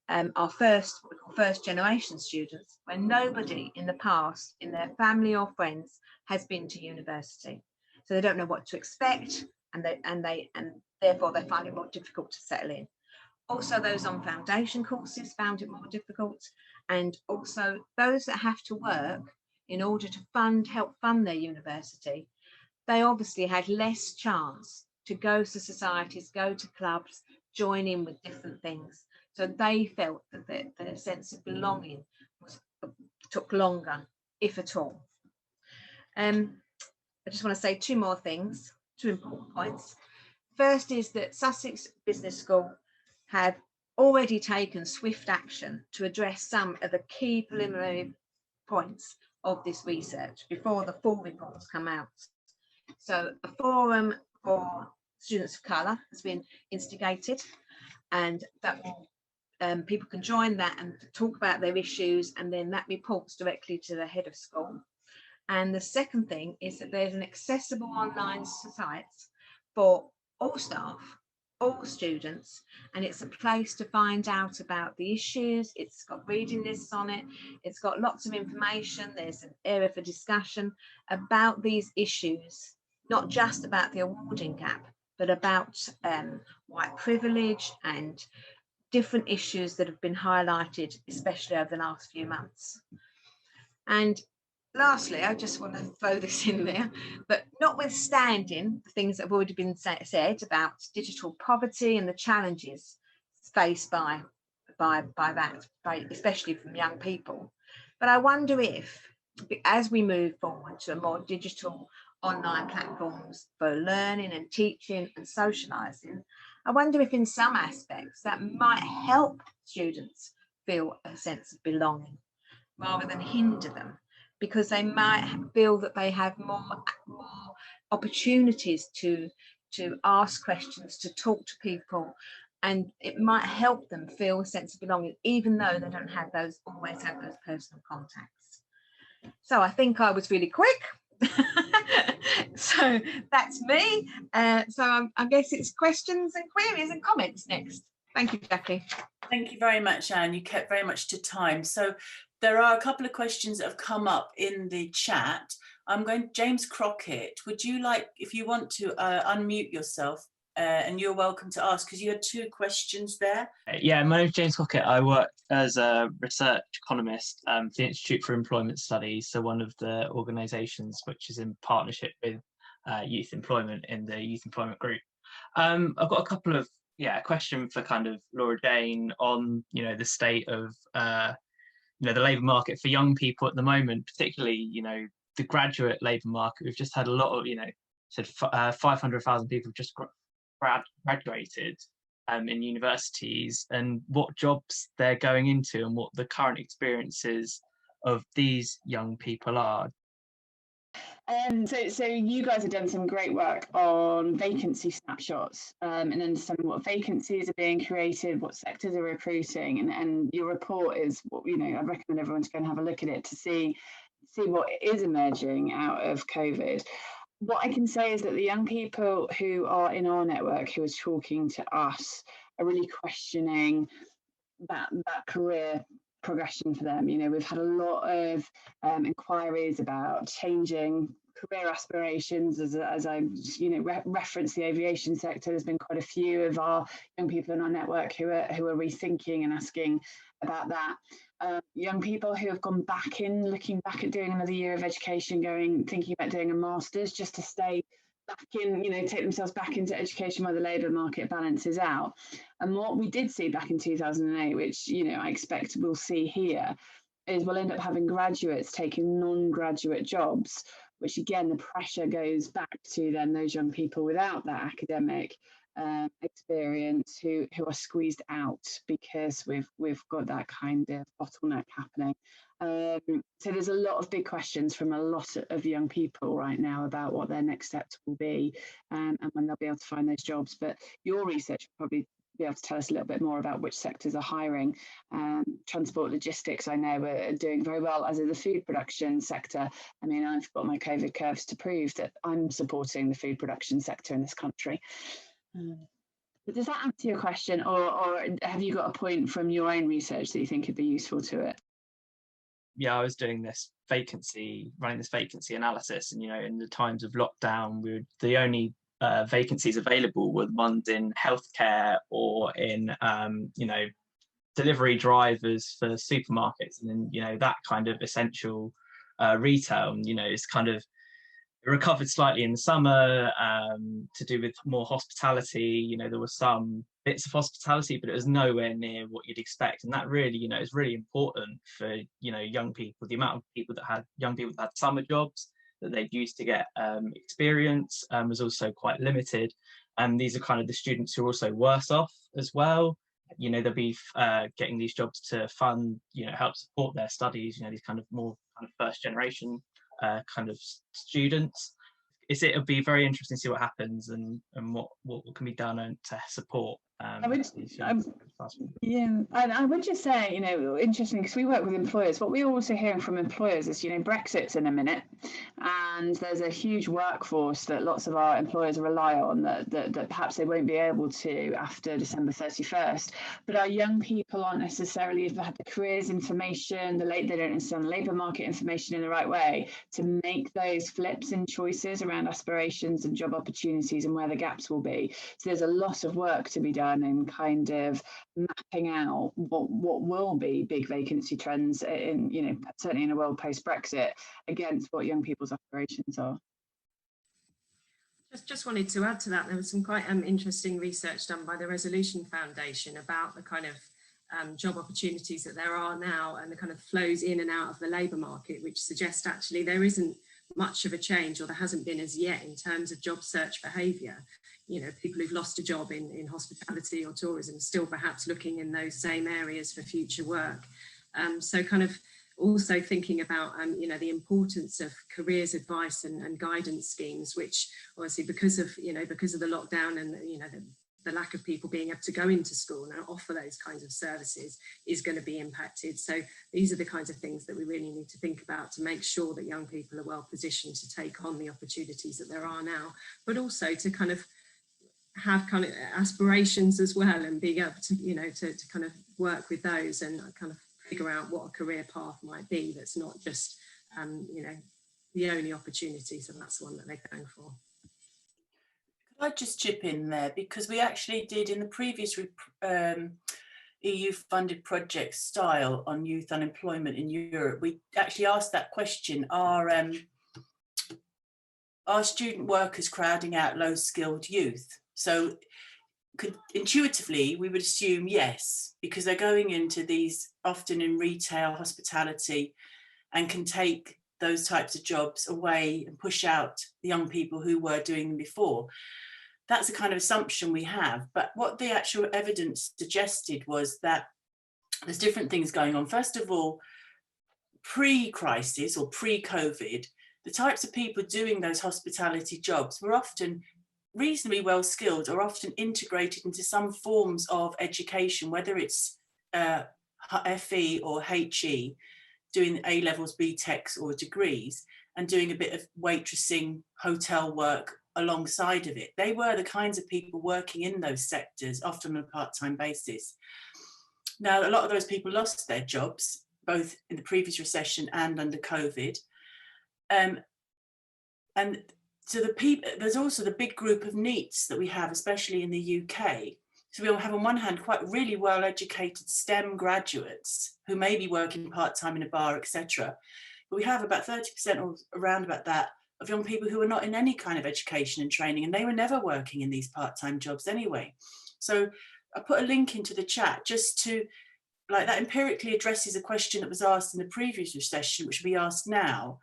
Speaker 6: are first generation students where nobody in the past in their family or friends has been to university. So they don't know what to expect and therefore they find it more difficult to settle in. Also those on foundation courses found it more difficult, and also those that have to work in order to help fund their university, they obviously had less chance to go to societies, go to clubs, join in with different things. So they felt that their sense of belonging took longer, if at all. I just want to say two more things, two important points. First is that Sussex Business School have already taken swift action to address some of the key preliminary points of this research before the full reports come out. So a forum for students of colour has been instigated, and that will people can join that and talk about their issues, and then that reports directly to the head of school. And the second thing is that there's an accessible online site for all staff, all students, and it's a place to find out about the issues. It's got reading lists on it, it's got lots of information, there's an area for discussion about these issues, not just about the awarding gap, but about white privilege and different issues that have been highlighted, especially over the last few months. And lastly, I just want to throw this in there, but notwithstanding the things that have already been said about digital poverty and the challenges faced by especially from young people, but I wonder if, as we move forward to a more digital online platforms for learning and teaching and socialising, I wonder if in some aspects that might help students feel a sense of belonging rather than hinder them, because they might feel that they have more opportunities to ask questions, to talk to people, and it might help them feel a sense of belonging, even though they don't always have those personal contacts. So I think I was really quick. So that's me. So I guess it's questions and queries and comments next. Thank you, Jackie.
Speaker 1: Thank you very much, Anne. You kept very much to time. So there are a couple of questions that have come up in the chat. James Crockett, would you like, if you want to unmute yourself, and you're welcome to ask, because you had 2 questions there.
Speaker 7: Yeah, my name is James Crockett. I work as a research economist for the Institute for Employment Studies, so one of the organisations which is in partnership with youth employment in the Youth Employment Group. I've got a couple of question for kind of Laura Jane on the state of the labour market for young people at the moment, particularly the graduate labour market. We've just had a lot of 500,000 people just graduated in universities, and what jobs they're going into and what the current experiences of these young people are.
Speaker 2: So you guys have done some great work on vacancy snapshots and understanding what vacancies are being created, what sectors are recruiting, and your report is what I recommend everyone to go and have a look at it to see what is emerging out of COVID. What I can say is that the young people who are in our network who are talking to us are really questioning that career progression for them. We've had a lot of inquiries about changing career aspirations. As I referenced the aviation sector, there's been quite a few of our young people in our network who are rethinking and asking about that. Young people who have gone back in, looking back at doing another year of education, thinking about doing a master's just to stay back in, take themselves back into education while the labour market balances out. And what we did see back in 2008, which I expect we'll see here, is we'll end up having graduates taking non-graduate jobs, which again the pressure goes back to then those young people without that academic experience who are squeezed out because we've got that kind of bottleneck happening. So there's a lot of big questions from a lot of young people right now about what their next steps will be and when they'll be able to find those jobs. But your research will probably be able to tell us a little bit more about which sectors are hiring. Transport logistics, I know, are doing very well, as is the food production sector. I mean, I've got my COVID curves to prove that I'm supporting the food production sector in this country. But does that answer your question, or have you got a point from your own research that you think could be useful to it?
Speaker 7: Yeah, I was doing running this vacancy analysis, and in the times of lockdown, the only vacancies available were the ones in healthcare or in delivery drivers for supermarkets, and then that kind of essential retail. And it's kind of recovered slightly in the summer to do with more hospitality. There were some bits of hospitality, but it was nowhere near what you'd expect. And that really, is really important for, young people. The amount of young people that had summer jobs that they'd used to get experience was also quite limited. And these are kind of the students who are also worse off as well. They'll be getting these jobs to fund, help support their studies, these kind of more kind of first generation kind of students. It'll be very interesting to see what happens and what can be done to support. I would
Speaker 2: just say, interesting, because we work with employers. What we're also hearing from employers is, Brexit's in a minute, and there's a huge workforce that lots of our employers rely on that perhaps they won't be able to after December 31st. But our young people aren't necessarily have had the careers information, they don't understand the labour market information in the right way to make those flips in choices around aspirations and job opportunities and where the gaps will be. So there's a lot of work to be done in kind of mapping out what will be big vacancy trends in, you know, certainly in a world post-Brexit, against what young people's aspirations are.
Speaker 5: Just wanted to add to that, there was some quite interesting research done by the Resolution Foundation about the kind of job opportunities that there are now and the kind of flows in and out of the labour market, which suggest actually there isn't much of a change, or there hasn't been as yet, in terms of job search behaviour. You know, people who've lost a job in hospitality or tourism still perhaps looking in those same areas for future work. So kind of also thinking about, you know, the importance of careers advice and guidance schemes, which obviously because of the lockdown and, you know, the lack of people being able to go into school and offer those kinds of services is going to be impacted. So these are the kinds of things that we really need to think about to make sure that young people are well positioned to take on the opportunities that there are now, but also to kind of have kind of aspirations as well, and being able to, you know, to kind of work with those and kind of figure out what a career path might be that's not just, you know, the only opportunity. So that's the one that they're going for.
Speaker 1: Could I just chip in there, because we actually did in the previous EU-funded project Style on youth unemployment in Europe, we actually asked that question: are student workers crowding out low-skilled youth? So intuitively, we would assume yes, because they're going into these often in retail, hospitality, and can take those types of jobs away and push out the young people who were doing them before. That's a kind of assumption we have. But what the actual evidence suggested was that there's different things going on. First of all, pre-crisis or pre-COVID, the types of people doing those hospitality jobs were often reasonably well skilled, or often integrated into some forms of education, whether it's FE or HE, doing A-levels, BTECs or degrees, and doing a bit of waitressing, hotel work alongside of it. They were the kinds of people working in those sectors, often on a part-time basis. Now, a lot of those people lost their jobs, both in the previous recession and under COVID. And so there's also the big group of NEETs that we have, especially in the UK. So we'll have on one hand quite really well-educated STEM graduates who may be working part-time in a bar, etc. But we have about 30% or around about that of young people who are not in any kind of education and training, and they were never working in these part-time jobs anyway. So I put a link into the chat just to, like, that empirically addresses a question that was asked in the previous recession, which will be asked now,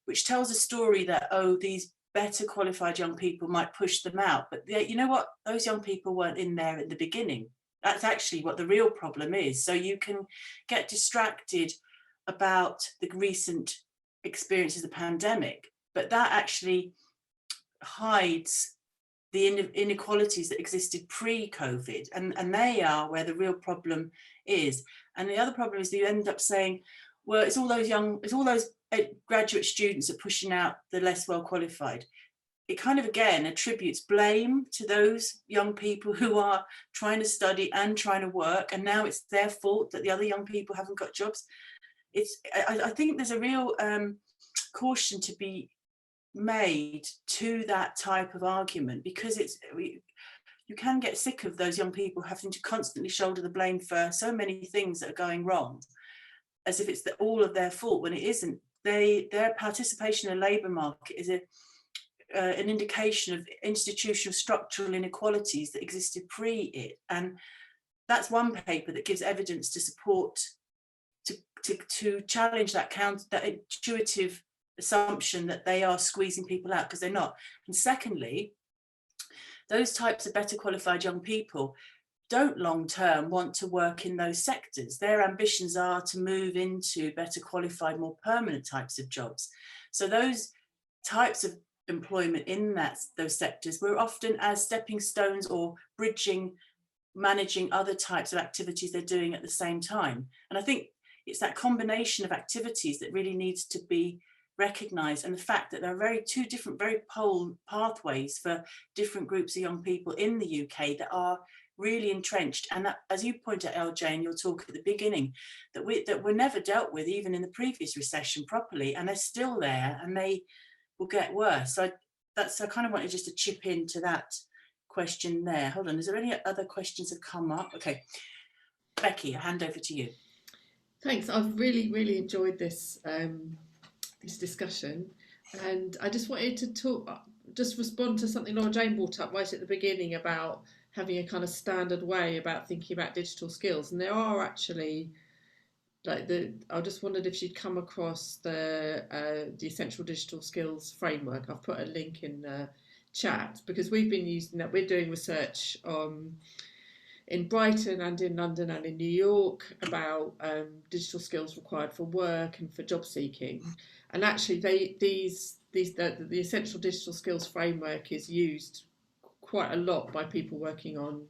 Speaker 1: which tells a story that, oh, these better qualified young people might push them out. But you know what? Those young people weren't in there at the beginning. That's actually what the real problem is. So you can get distracted about the recent experiences of the pandemic, but that actually hides the inequalities that existed pre-COVID, and they are where the real problem is. And the other problem is that you end up saying, well, it's all those graduate students that are pushing out the less well qualified. It kind of again attributes blame to those young people who are trying to study and trying to work, and now it's their fault that the other young people haven't got jobs. I think there's a real caution to be made to that type of argument, because you can get sick of those young people having to constantly shoulder the blame for so many things that are going wrong, as if it's all of their fault, when it isn't. Their participation in the labour market is an indication of institutional structural inequalities that existed pre it, and that's one paper that gives evidence to support to challenge that intuitive assumption that they are squeezing people out, because they're not. And secondly, those types of better qualified young people don't long term want to work in those sectors. Their ambitions are to move into better qualified, more permanent types of jobs. So those types of employment in those sectors were often as stepping stones or bridging, managing other types of activities they're doing at the same time. And I think it's that combination of activities that really needs to be recognised, and the fact that there are two different pathways for different groups of young people in the UK that are really entrenched, and that, as you point out, LJ, in your talk at the beginning, that were never dealt with even in the previous recession properly, and they're still there, and they will get worse. So I kind of wanted just to chip into that question there. Hold on, is there any other questions that come up? Okay, Becky, I hand over to you.
Speaker 8: Thanks. I've really enjoyed this this discussion, and I just wanted to respond to something Laura Jane brought up right at the beginning about having a kind of standard way about thinking about digital skills. And there are actually, I just wondered if she'd come across the Essential Digital Skills Framework. I've put a link in the chat, because we've been using that. We're doing research in Brighton and in London and in New York about digital skills required for work and for job seeking. And actually the Essential Digital Skills Framework is used quite a lot by people working on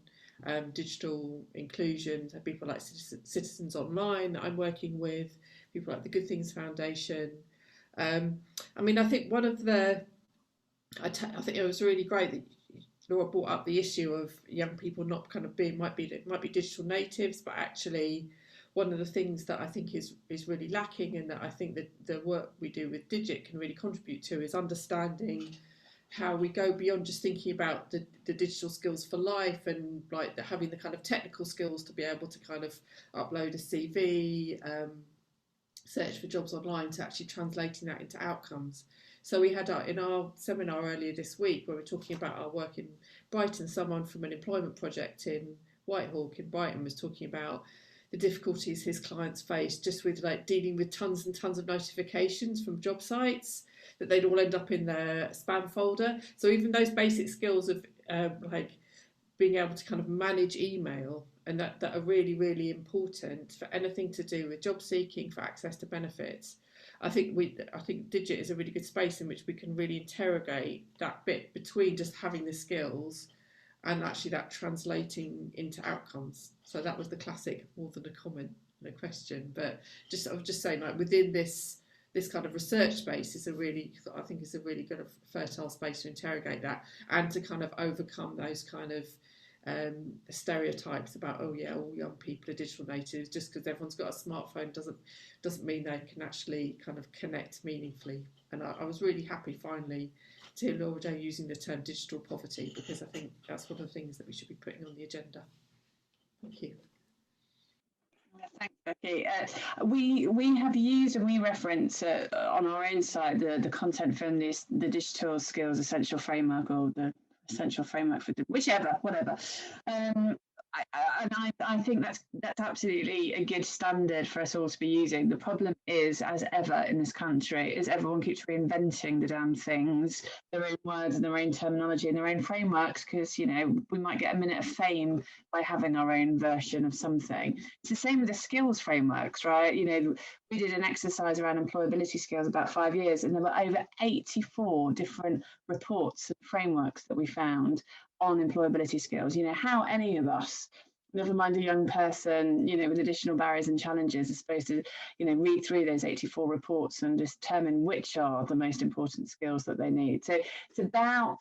Speaker 8: digital inclusion, so people like Citizens Online that I'm working with, people like the Good Things Foundation. I mean, I think one of the, I think it was really great that Laura brought up the issue of young people not kind of being, might be digital natives, but actually one of the things that I think is really lacking, and that I think that the work we do with Digit can really contribute to, is understanding how we go beyond just thinking about the digital skills for life, and like having the kind of technical skills to be able to kind of upload a CV, search for jobs online, to actually translating that into outcomes. So we had in our seminar earlier this week, where we're talking about our work in Brighton, someone from an employment project in Whitehawk in Brighton was talking about the difficulties his clients face just with like dealing with tons and tons of notifications from job sites, that they'd all end up in their spam folder. So even those basic skills of like being able to kind of manage email, and that are really important for anything to do with job seeking, for access to benefits. I think Digit is a really good space in which we can really interrogate that bit between just having the skills and actually that translating into outcomes. So that was the classic, more than a comment and a question, but I was just saying, like, within this kind of research space is I think is a really good fertile space to interrogate that, and to kind of overcome those kind of stereotypes about, oh yeah, all young people are digital natives. Just because everyone's got a smartphone doesn't mean they can actually kind of connect meaningfully. And I was really happy finally to hear Laura Jane using the term digital poverty, because I think that's one of the things that we should be putting on the agenda. Thank you.
Speaker 2: Thanks, Becky. We have used, and we reference on our own site the content from the Digital Skills Essential Framework, or the Essential Framework for whatever. I think that's absolutely a good standard for us all to be using. The problem is, as ever in this country, is everyone keeps reinventing the damn things, their own words and their own terminology and their own frameworks, because, you know, we might get a minute of fame by having our own version of something. It's the same with the skills frameworks, right? You know, we did an exercise around employability skills about 5 years, and there were over 84 different reports and frameworks that we found on employability skills. You know, how any of us, never mind a young person, you know, with additional barriers and challenges, is supposed to, you know, read through those 84 reports and determine which are the most important skills that they need. So it's about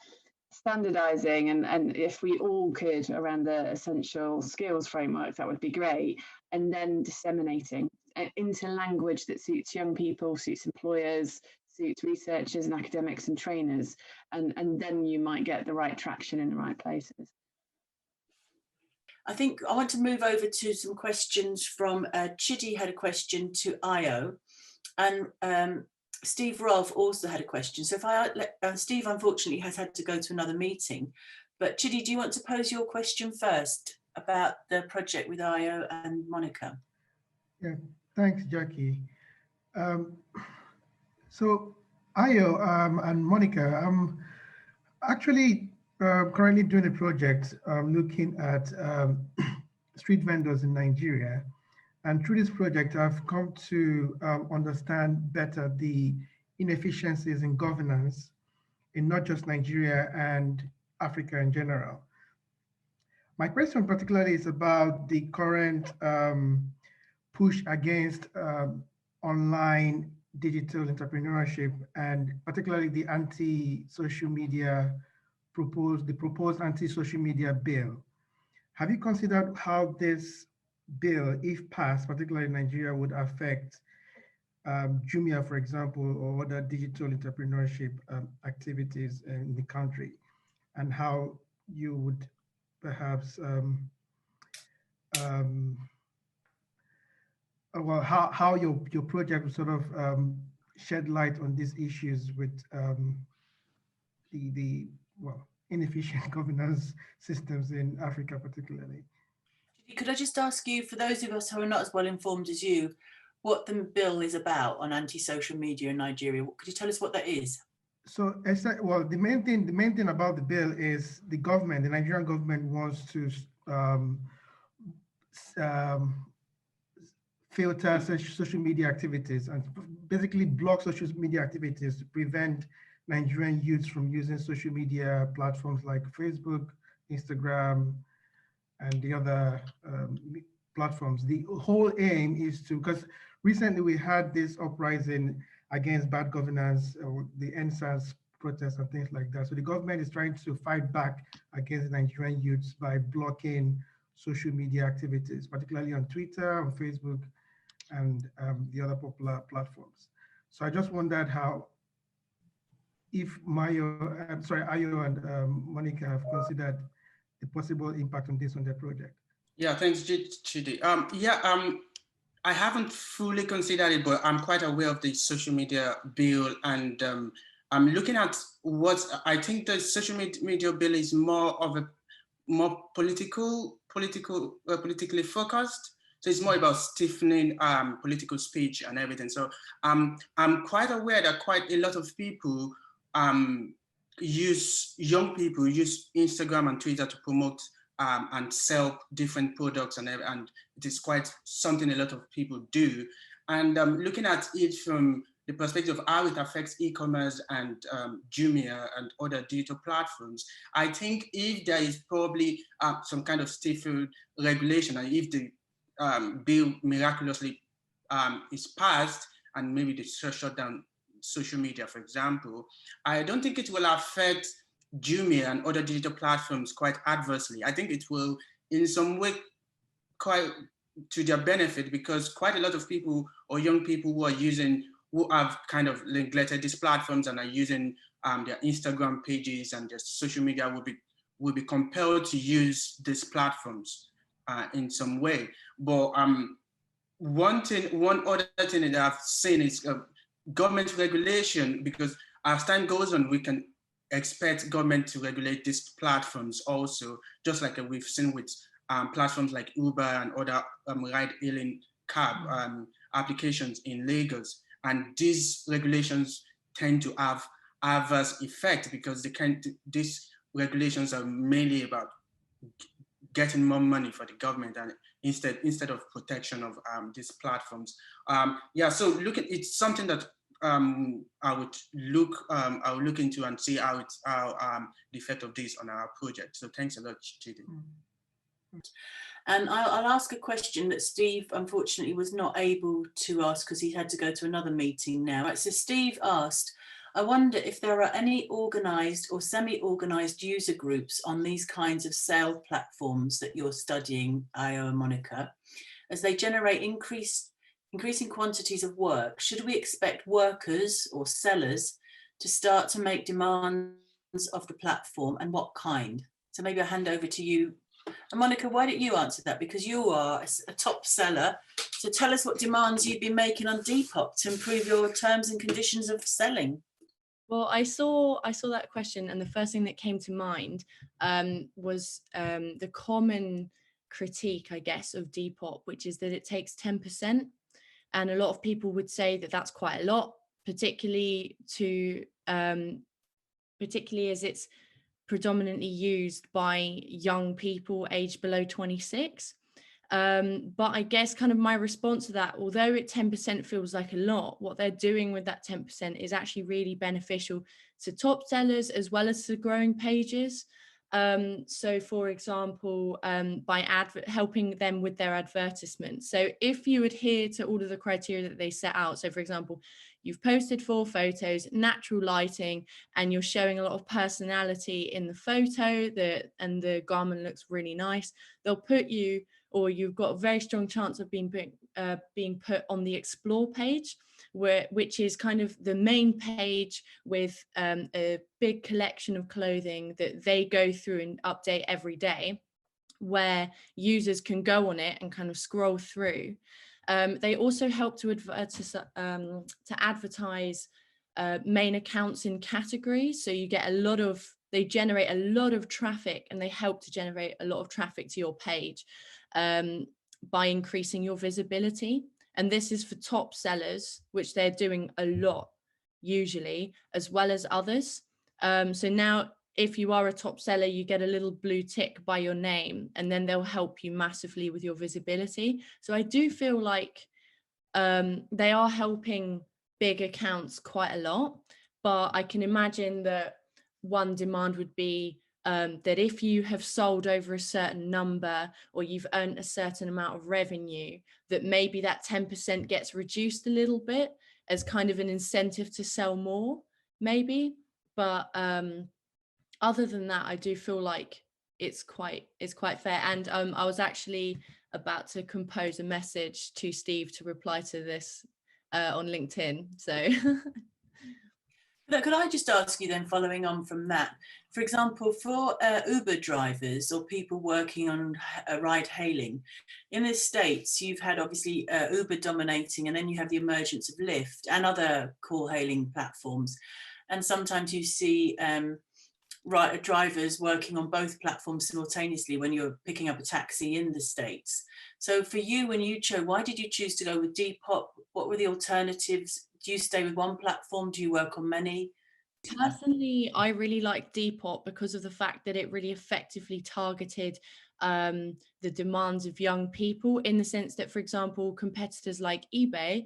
Speaker 2: standardizing, and if we all could around the essential skills framework, that would be great, and then disseminating into language that suits young people, suits employers, suits researchers and academics and trainers, and then you might get the right traction in the right places.
Speaker 1: I think I want to move over to some questions from Chidi had a question to Io, and Steve Rolfe also had a question. So if I let Steve, unfortunately, has had to go to another meeting, but Chidi, do you want to pose your question first about the project with Io and Monica?
Speaker 9: Yeah, thanks, Jackie. So Io and Monica, I'm actually currently doing a project looking at street vendors in Nigeria. And through this project, I've come to understand better the inefficiencies in governance in not just Nigeria and Africa in general. My question particularly is about the current push against online digital entrepreneurship and particularly the anti-social media the proposed anti-social media bill. Have you considered how this bill, if passed, particularly in Nigeria, would affect Jumia, for example, or other digital entrepreneurship activities in the country, and how you would perhaps well, how your project would sort of shed light on these issues with the well, inefficient governance systems in Africa, particularly.
Speaker 1: Could I just ask you, for those of us who are not as well informed as you, what the bill is about on anti-social media in Nigeria? Could you tell us what that is?
Speaker 9: So, well, the main thing about the bill is the Nigerian government wants to filter social media activities and basically block social media activities to prevent Nigerian youths from using social media platforms like Facebook, Instagram, and the other platforms. The whole aim is to, because recently we had this uprising against bad governance, the EndSARS protests and things like that. So the government is trying to fight back against Nigerian youths by blocking social media activities, particularly on Twitter, on Facebook, and the other popular platforms. So I just wondered how, if Ayo and Monica have considered the possible impact on this on their project.
Speaker 3: Yeah, thanks, Chidi. I haven't fully considered it, but I'm quite aware of the social media bill, and I'm looking at what I think the social media bill is more of a more politically focused. So it's more about stiffening political speech and everything. So I'm quite aware that quite a lot of people young people use Instagram and Twitter to promote and sell different products, and it is quite something a lot of people do. And looking at it from the perspective of how it affects e-commerce and Jumia and other digital platforms, I think if there is probably some kind of stifled regulation, and if the bill miraculously is passed and maybe they shut down social media, for example, I don't think it will affect Jumia and other digital platforms quite adversely. I think it will in some way quite to their benefit, because quite a lot of people or young people who have kind of neglected these platforms and are using their Instagram pages and their social media will be compelled to use these platforms in some way. But one other thing that I've seen is government regulation, because as time goes on, we can expect government to regulate these platforms also, just like we've seen with platforms like Uber and other ride-hailing cab applications in Lagos. And these regulations tend to have adverse effect, because these regulations are mainly about getting more money for the government, and instead of protection of these platforms. So it's something that I will look into and see how the effect of this on our project. So thanks a lot, Chidi.
Speaker 1: And I'll ask a question that Steve unfortunately was not able to ask because he had to go to another meeting now. Right, so Steve asked, I wonder if there are any organised or semi-organised user groups on these kinds of sale platforms that you're studying, Ayo and Monica, as they generate increasing quantities of work. Should we expect workers or sellers to start to make demands of the platform, and what kind? So maybe I'll hand over to you. And Monica, why don't you answer that? Because you are a top seller. So tell us what demands you've been making on Depop to improve your terms and conditions of selling.
Speaker 4: Well, I saw that question, and the first thing that came to mind was the common critique, I guess, of Depop, which is that it takes 10%. And a lot of people would say that that's quite a lot, particularly as it's predominantly used by young people aged below 26. But I guess kind of my response to that, although 10% feels like a lot, what they're doing with that 10% is actually really beneficial to top sellers as well as to growing pages. So for example, by helping them with their advertisements. So if you adhere to all of the criteria that they set out, so for example, you've posted 4 photos, natural lighting, and you're showing a lot of personality in the photo, and the garment looks really nice, they'll put you, or you've got a very strong chance of being put on the explore page, which is kind of the main page with a big collection of clothing that they go through and update every day, where users can go on it and kind of scroll through. They also help to advertise main accounts in categories. So you get they generate a lot of traffic, and they help to generate a lot of traffic to your page by increasing your visibility. And this is for top sellers, which they're doing a lot usually, as well as others. So now if you are a top seller, you get a little blue tick by your name, and then they'll help you massively with your visibility. So I do feel like they are helping big accounts quite a lot, but I can imagine that one demand would be that if you have sold over a certain number, or you've earned a certain amount of revenue, that maybe that 10% gets reduced a little bit as kind of an incentive to sell more, maybe. But other than that, I do feel like it's quite fair. And I was actually about to compose a message to Steve to reply to this on LinkedIn. So
Speaker 1: could I just ask you then, following on from that, for example, for Uber drivers or people working on ride hailing, in the States, you've had obviously Uber dominating, and then you have the emergence of Lyft and other call hailing platforms. And sometimes you see drivers working on both platforms simultaneously when you're picking up a taxi in the States. So for you, when you chose, why did you choose to go with Depop? What were the alternatives? Do you stay with one platform? Do you work on many?
Speaker 4: Personally, I really like Depop because of the fact that it really effectively targeted the demands of young people, in the sense that, for example, competitors like eBay,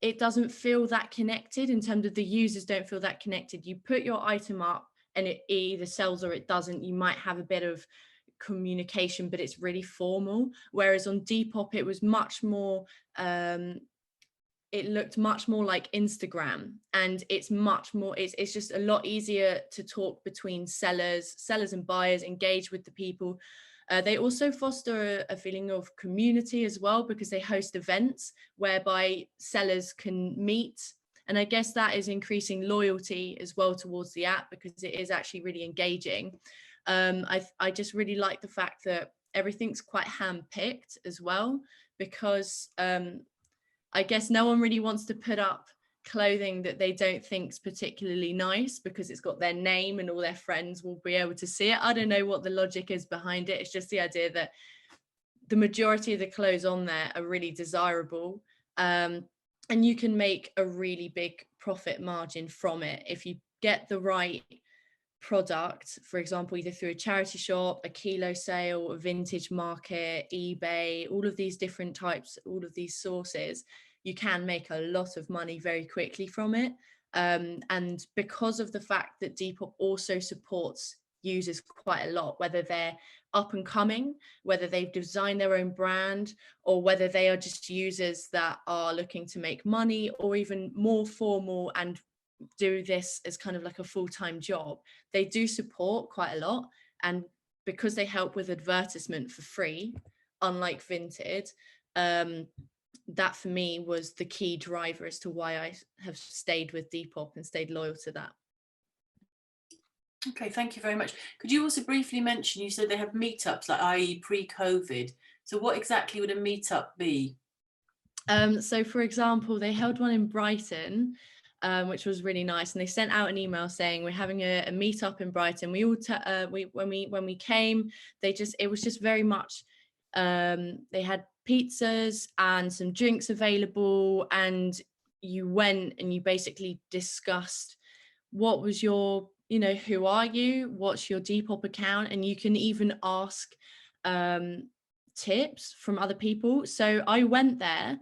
Speaker 4: it doesn't feel that connected. In terms of the users don't feel that connected. You put your item up and it either sells or it doesn't. You might have a bit of communication, but it's really formal. Whereas on Depop, it was much more, it looked much more like Instagram, and it's much more, it's just a lot easier to talk between sellers and buyers, engage with the people. They also foster a feeling of community as well, because they host events whereby sellers can meet. And I guess that is increasing loyalty as well towards the app, because it is actually really engaging. I just really like the fact that everything's quite hand-picked as well, because I guess no one really wants to put up clothing that they don't think's particularly nice, because it's got their name and all their friends will be able to see it. I don't know what the logic is behind it. It's just the idea that the majority of the clothes on there are really desirable, and you can make a really big profit margin from it if you get the right product, for example, either through a charity shop, a kilo sale, a vintage market, eBay, all of these different types, all of these sources. You can make a lot of money very quickly from it. And because of the fact that Depop also supports users quite a lot, whether they're up and coming, whether they've designed their own brand, or whether they are just users that are looking to make money, or even more formal and do this as kind of like a full-time job, they do support quite a lot. And because they help with advertisement for free, unlike Vinted, that for me was the key driver as to why I have stayed with Depop and stayed loyal to that.
Speaker 1: Okay, thank you very much. Could you also briefly mention, you said they have meetups, like i.e. pre-COVID. So what exactly would a meetup be?
Speaker 4: So for example, they held one in Brighton, which was really nice, and they sent out an email saying we're having a meetup in Brighton. We all when we came, it was just very much, they had pizzas and some drinks available, and you went and you basically discussed what was your, who are you, what's your Depop account, and you can even ask tips from other people. So I went there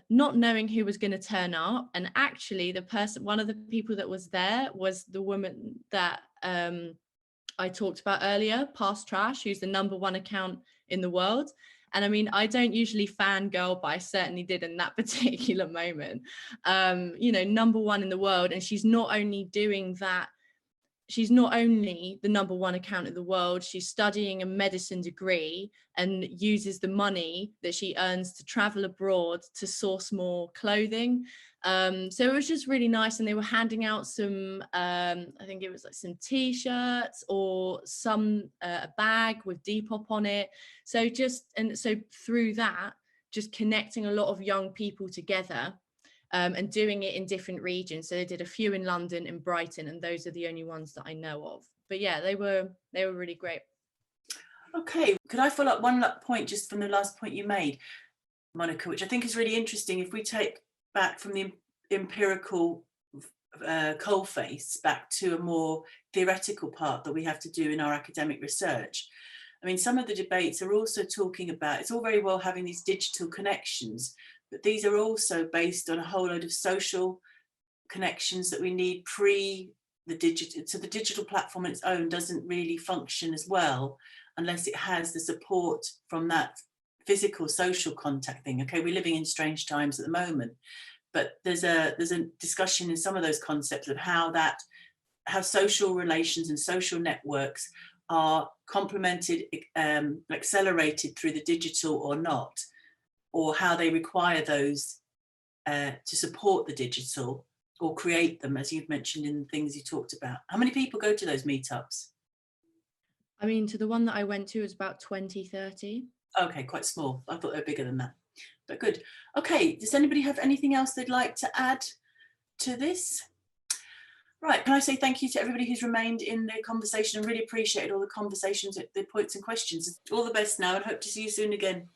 Speaker 4: not knowing who was going to turn up, and actually one of the people that was there was the woman that I talked about earlier, Past Trash, who's the #1 account in the world. And I mean, I don't usually fangirl, but I certainly did in that particular moment. You know, #1 in the world. And she's not only doing that, she's not only the #1 account in the world, she's studying a medicine degree and uses the money that she earns to travel abroad to source more clothing. So it was just really nice. And they were handing out some, I think it was like some t-shirts or some a bag with Depop on it. So so through that, just connecting a lot of young people together. And doing it in different regions. So they did a few in London and Brighton, and those are the only ones that I know of. But yeah, they were really great.
Speaker 1: Okay, could I follow up one point just from the last point you made, Monica, which I think is really interesting. If we take back from the empirical coalface back to a more theoretical part that we have to do in our academic research. I mean, some of the debates are also talking about, it's all very well having these digital connections, but these are also based on a whole load of social connections that we need pre the digital. So the digital platform on its own doesn't really function as well unless it has the support from that physical social contact thing. Okay, we're living in strange times at the moment, but there's a discussion in some of those concepts of how social relations and social networks are complemented, accelerated through the digital or not, or how they require those to support the digital or create them, as you've mentioned in the things you talked about. How many people go to those meetups?
Speaker 4: I mean, to the one that I went to was about 20, 30.
Speaker 1: Okay, quite small. I thought they were bigger than that, but good. Okay, does anybody have anything else they'd like to add to this? Right, can I say thank you to everybody who's remained in the conversation and really appreciated all the conversations, the points and questions. All the best now and hope to see you soon again.